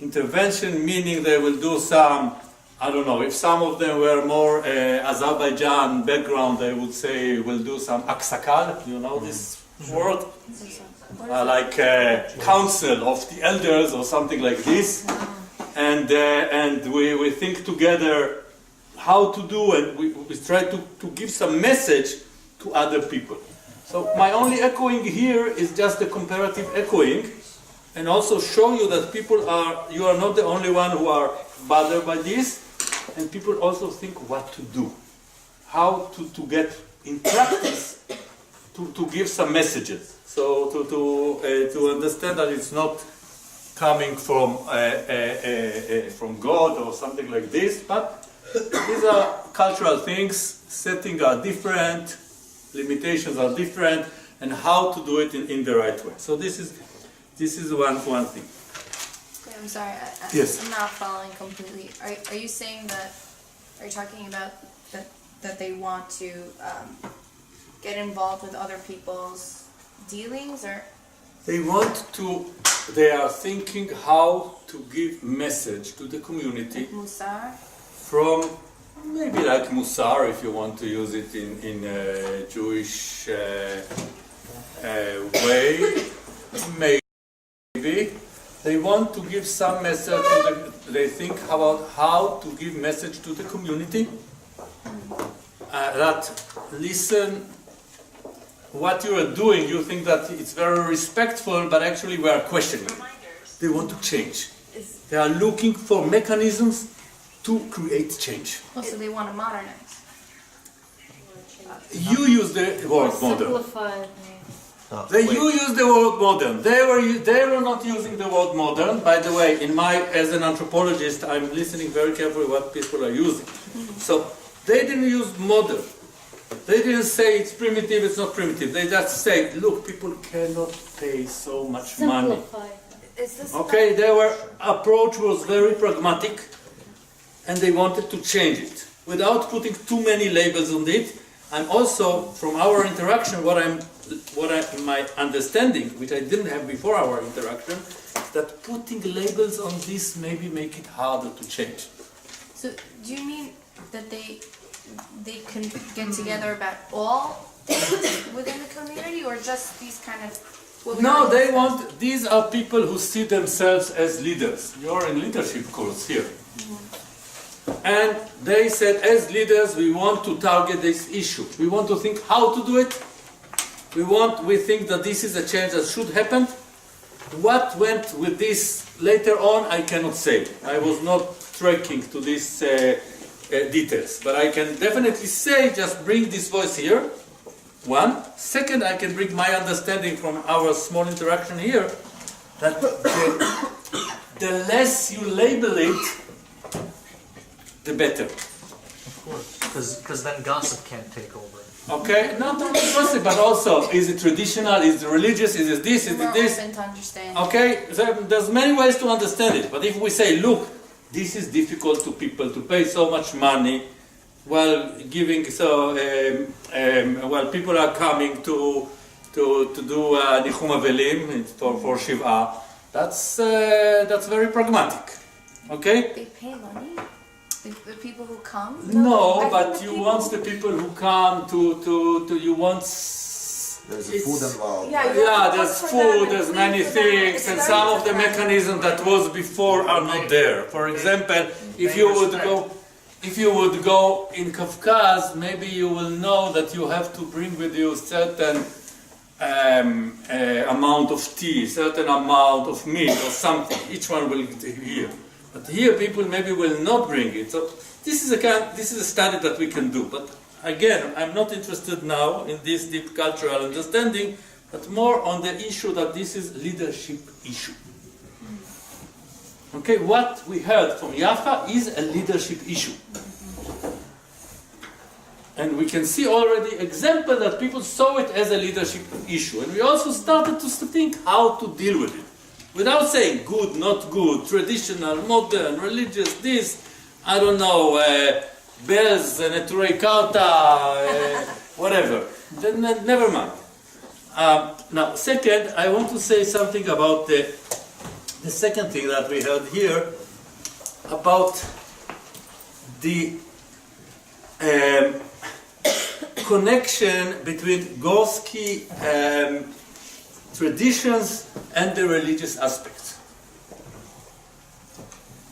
Intervention meaning they will do some, I don't know, if some of them were more Azerbaijan background, they would say we'll do some aksakal, you know this word? Like council of the elders or something like this. And we think together how to do, and we try to give some message to other people. So my only echoing here is just the comparative echoing, and also show you that you are not the only one who are bothered by this, and people also think what to do, how to get in practice to give some messages. So to understand that it's not coming from God or something like this, but these are cultural things. Settings are different, limitations are different, and how to do it in the right way. So this is one thing. Okay, I'm sorry. Yes. I'm not following completely. Are you saying that? Are you talking about that they want to get involved with other people's dealings, or? They are thinking how to give message to the community. Musar? From maybe like Musar, if you want to use it in a Jewish way, maybe. They want to give some message they think about how to give message to the community. That listen, what you are doing, you think that it's very respectful, but actually we are questioning it. They want to change. They are looking for mechanisms to create change. So they want to modernize. You use the word modern. You use the word modern. They were not using the word modern. By the way, as an anthropologist, I'm listening very carefully what people are using. So they didn't use modern. They didn't say it's primitive, it's not primitive. They just say, look, people cannot pay so much money. Okay, their approach was very pragmatic, and they wanted to change it without putting too many labels on it. And also, from our interaction, my understanding, which I didn't have before our interaction, that putting labels on this maybe make it harder to change. So, do you mean that they can get together about all things within the community, or just these kind of? No, these are people who see themselves as leaders. You're in leadership course here. And they said, as leaders, we want to target this issue. We want to think how to do it. We think that this is a change that should happen. What went with this later on, I cannot say. I was not tracking to these details. But I can definitely say, just bring this voice here. One. Second, I can bring my understanding from our small interaction here, that the less you label it, the better. Of course, because then gossip can't take over. Okay, not only gossip, but also, is it traditional, is it religious, is it this, is it this? Open to understand. Okay, so there's many ways to understand it, but if we say, look, this is difficult to people to pay so much money, while giving while people are coming to do Nichum Avelim for Shiva, that's very pragmatic. Okay? They pay money? The people who come? No, but you want the people who come you want There's food involved. Yeah, there's food, there's many things, and some of the mechanisms that was before are not there. For example, if you would go in Kavkaz, maybe you will know that you have to bring with you certain amount of tea, certain amount of meat or something. Each one will here. But here people maybe will not bring it. So this is a study that we can do. But again, I'm not interested now in this deep cultural understanding, but more on the issue that this is leadership issue. Okay, what we heard from Yafa is a leadership issue. And we can see already example that people saw it as a leadership issue. And we also started to think how to deal with it. Without saying good, not good, traditional, modern, religious, this, I don't know, bells, neturei karta, whatever. Then never mind. Now, second, I want to say something about the second thing that we heard here, about the connection between Gorsky traditions and the religious aspects.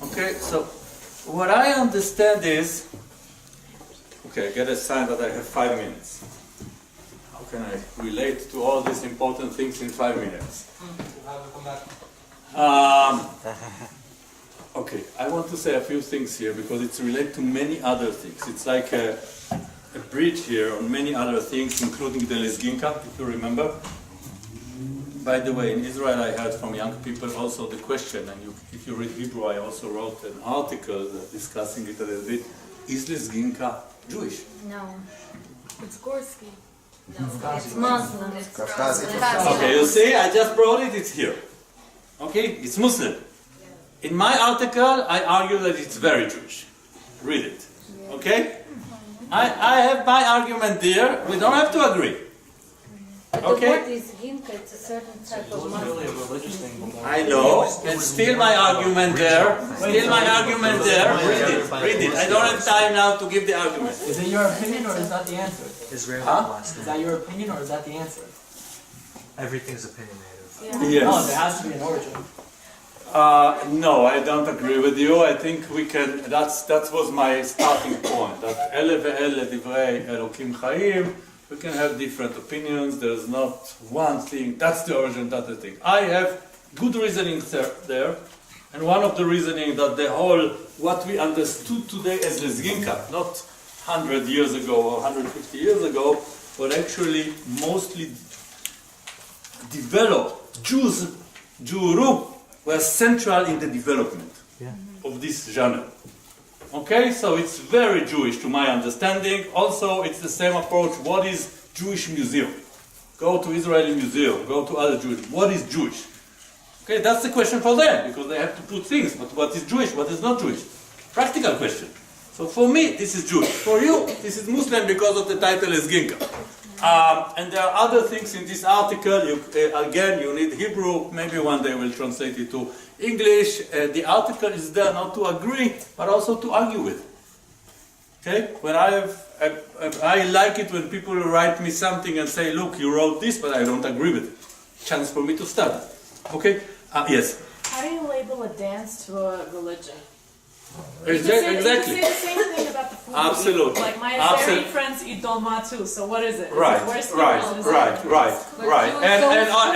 Okay, so what I understand is, okay, I get a sign that I have 5 minutes. How can I relate to all these important things in 5 minutes? Okay, I want to say a few things here because it's related to many other things. It's like a bridge here on many other things, including the Lezginka, if you remember. By the way, in Israel I heard from young people also the question, and if you read Hebrew, I also wrote an article discussing it a little bit. Is Lezginka Jewish? No. It's Gorsky. No, it's Muslim. It's Okay, you see, I just brought it, it's here. Okay, it's Muslim. In my article, I argue that it's very Jewish. Read it. Okay? I have my argument there. We don't have to agree. But the word is ginka, it's a certain type of Muslim. I know, and still my argument there. Still my argument there. Read it. I don't have time now to give the argument. Is it your opinion or is that the answer? Israeli Is that your opinion or is that the answer? Everything's opinionated. Yes. No, there has to be an origin. No, I don't agree with you. I think we can. That was my starting point. That ele ve'ele divrei Elokim Chaim. We can have different opinions. There's not one thing. That's the origin. That's the thing. I have good reasoning there, and one of the reasoning that the whole what we understood today as Lezginka, not 100 years ago or 150 years ago, but actually mostly developed Jehuro were central in the development of this genre. Okay, so it's very Jewish to my understanding. Also, it's the same approach. What is Jewish museum? Go to Israeli museum, go to other Jewish. What is Jewish? Okay, that's the question for them, because they have to put things. But what is Jewish? What is not Jewish? Practical question. So for me, this is Jewish. For you, this is Muslim because of the title is Ginka. And there are other things in this article. Again, you need Hebrew. Maybe one day we'll translate it to English. The article is there not to agree, but also to argue with. Okay? When I like it when people write me something and say, "Look, you wrote this, but I don't agree with it." Chance for me to study. Okay? Yes. How do you label a dance to a religion? Exactly. You can say the same thing about the food. Absolutely. Like my Azeri friends eat dolma too. So what is it? Right.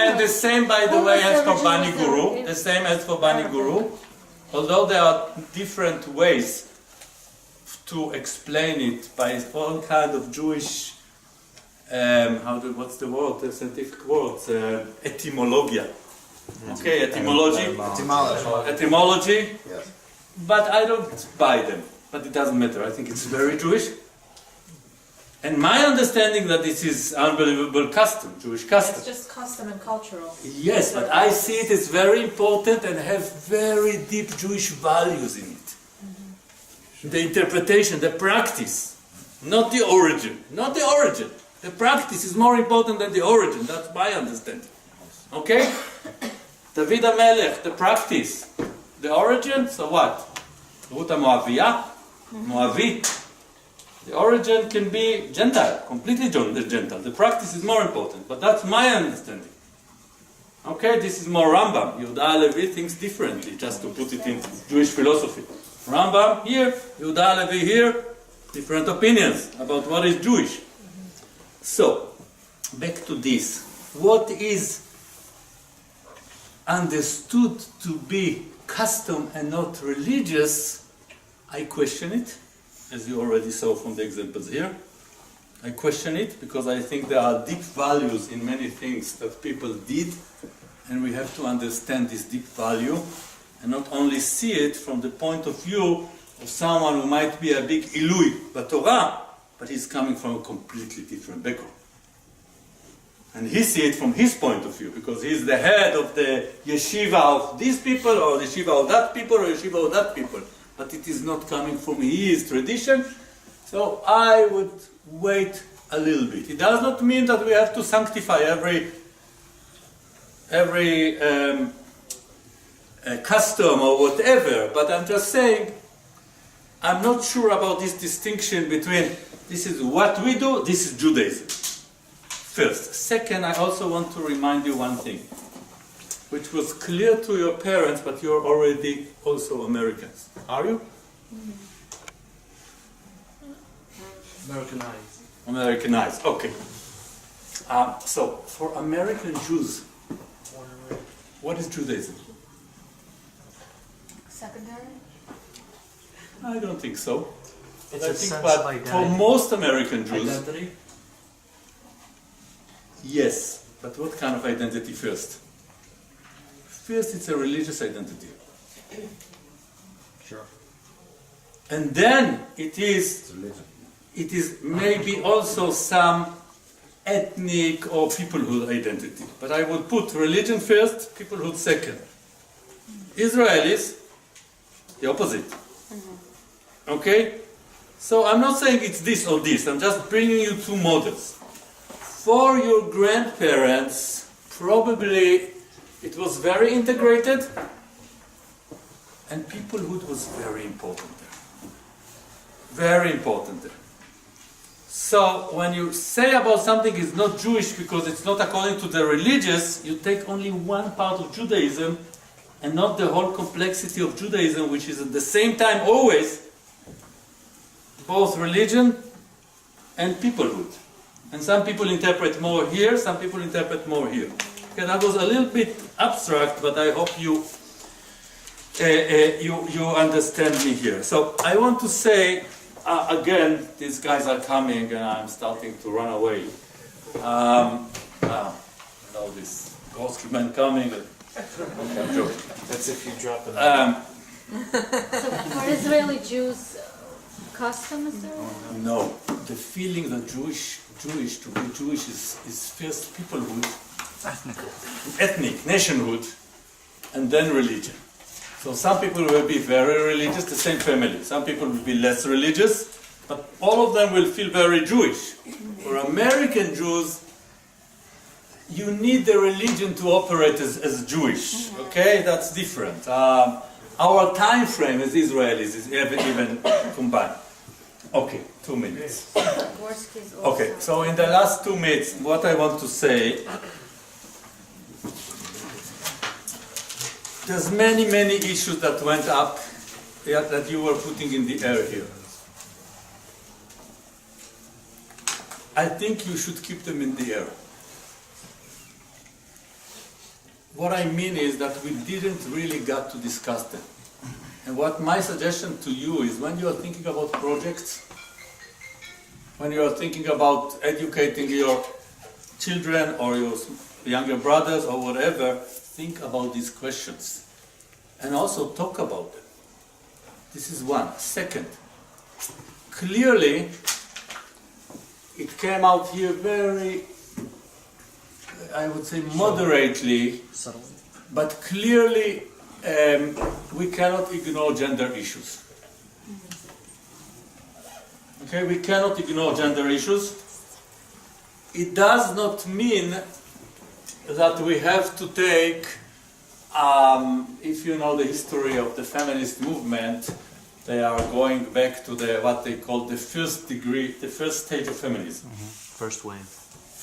And the same, by the way, as for Bani Guru. The same as for Bani Guru. Although there are different ways to explain it by all kind of Jewish, what's the word? The scientific word? Etymologia. Okay, etymology. Etymology. Yes. But I don't buy them. But it doesn't matter. I think it's very Jewish. And my understanding that this is unbelievable custom, Jewish custom. It's just custom and cultural. Yes, but I see it as very important and have very deep Jewish values in it. The interpretation, the practice, not the origin. Not the origin. The practice is more important than the origin. That's my understanding. Okay? David HaMelech, the practice. The origin, so what? Ruth HaMoaviyah? Moavit? The origin can be Gentile, completely Gentile. The practice is more important, but that's my understanding. Okay, this is more Rambam. Yehuda Levi thinks differently, just to put it in Jewish philosophy. Rambam here, Yehuda Levi here, different opinions about what is Jewish. So, back to this. What is understood to be custom and not religious, I question it, as you already saw from the examples here. I question it because I think there are deep values in many things that people did, and we have to understand this deep value and not only see it from the point of view of someone who might be a big Ilui Torah, but he's coming from a completely different background. And he sees it from his point of view, because he's the head of the yeshiva of these people, or the yeshiva of that people, or yeshiva of that people. But it is not coming from his tradition. So I would wait a little bit. It does not mean that we have to sanctify every custom or whatever, but I'm just saying, I'm not sure about this distinction between this is what we do, this is Judaism. First. Second, I also want to remind you one thing, which was clear to your parents, but you're already also Americans. Are you? Americanized. Americanized, okay. So, for American Jews, what is Judaism? Secondary? I don't think so. It's I a think, sense but of identity. for most American Jews, Identity? yes. But what kind of identity first? First, it's a religious identity. Sure. And then it is maybe also some ethnic or peoplehood identity. But I would put religion first, peoplehood second. Israelis, the opposite. Okay? So I'm not saying it's this or this, I'm just bringing you two models. For your grandparents, probably it was very integrated, and peoplehood was very important there. Very important there. So when you say about something is not Jewish because it's not according to the religious, you take only one part of Judaism and not the whole complexity of Judaism, which is at the same time always both religion and peoplehood. And some people interpret more here, some people interpret more here. Okay, that was a little bit abstract, but I hope you understand me here. So I want to say, again, these guys are coming and I'm starting to run away. Now this Gorsky man coming. Okay, I'm joking. That's if you drop it. So for Israeli Jews, custom is there? No, the feeling that to be Jewish is first peoplehood, ethnic, nationhood, and then religion. So some people will be very religious, the same family. Some people will be less religious, but all of them will feel very Jewish. For American Jews, you need the religion to operate as Jewish. Okay, that's different. Our time frame as Israelis is even combined. Okay, 2 minutes. Okay, so in the last 2 minutes, what I want to say, there's many issues that went up that you were putting in the air here. I think you should keep them in the air. What I mean is that we didn't really get to discuss them. And what my suggestion to you is, when you are thinking about projects, when you are thinking about educating your children or your younger brothers or whatever, think about these questions and also talk about them. This is one. Second, clearly it came out here very, I would say moderately, but clearly we cannot ignore gender issues. Okay, we cannot ignore gender issues. It does not mean that we have to take, if you know the history of the feminist movement, they are going back to the what they call the first degree, the first stage of feminism. First wave.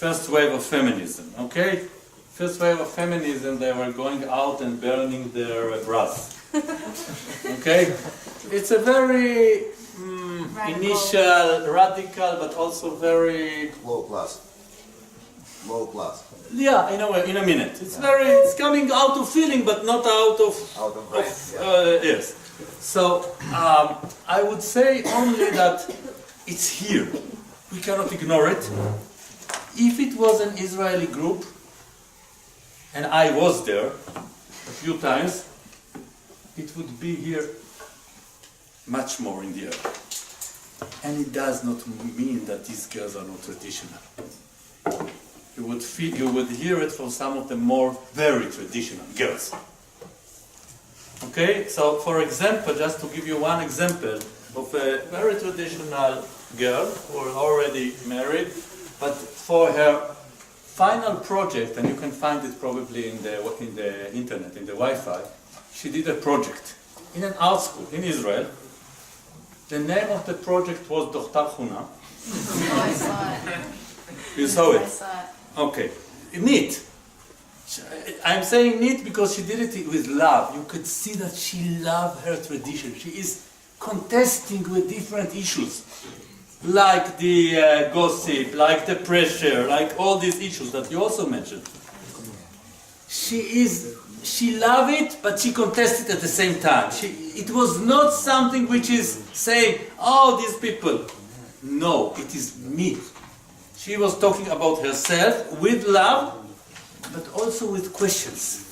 First wave of feminism, okay? First wave of feminism, they were going out and burning their bras. Okay? It's a very initial, radical, but also very... Low class. Low class. Yeah, in a minute. It's coming out of feeling, but not out of brain. Yes. So I would say only that it's here. We cannot ignore it. If it was an Israeli group, and I was there a few times, it would be here much more in the air. And it does not mean that these girls are not traditional. You would hear it from some of the more very traditional girls. Okay, so for example, just to give you one example of a very traditional girl who was already married, but for her final project, and you can find it probably in the internet, in the Wi-Fi, she did a project in an art school in Israel. The name of the project was Dochtar Chuna. Oh, I saw it. You saw it? I saw it. Okay, neat. I'm saying neat because she did it with love. You could see that she loved her tradition. She is contesting with different issues, like the gossip, like the pressure, like all these issues that you also mentioned. She loved it, but she contested at the same time. It was not something which is saying, oh, these people. No, it is me. She was talking about herself with love, but also with questions.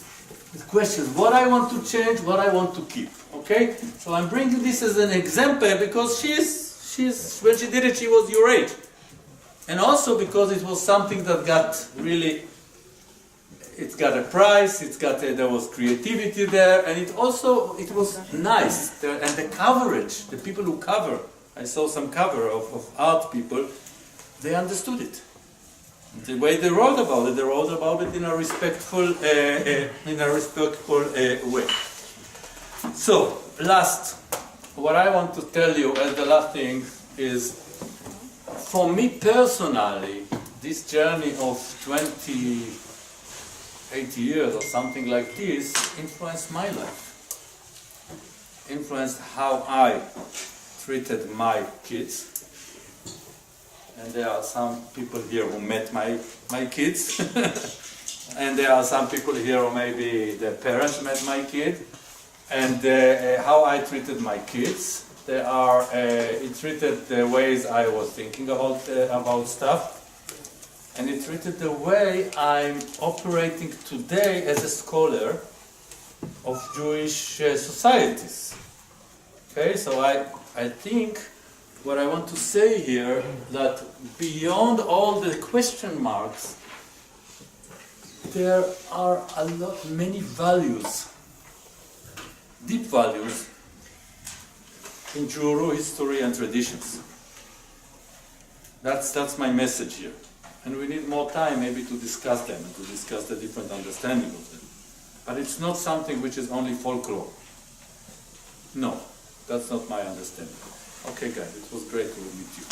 With questions, what I want to change, what I want to keep. Okay? So I'm bringing this as an example because when she did it, she was your age. And also because it was something that got really, it got a prize, there was creativity there, and it was nice. And the coverage, the people who cover, I saw some cover of art people, they understood it. The way they wrote about it in a respectful way. So, what I want to tell you as the last thing is, for me personally, this journey of 80 years or something like this influenced my life. Influenced how I treated my kids. And there are some people here who met my kids. And there are some people here who maybe their parents met my kid. And how I treated my kids. It treated the ways I was thinking about stuff. And it treated the way I'm operating today as a scholar of Jewish societies. Okay, so I think what I want to say here, that beyond all the question marks, there are many values, deep values, in Juhuro history and traditions. That's my message here. And we need more time maybe to discuss them and to discuss the different understanding of them. But it's not something which is only folklore. No, that's not my understanding. Okay guys, it was great to meet you.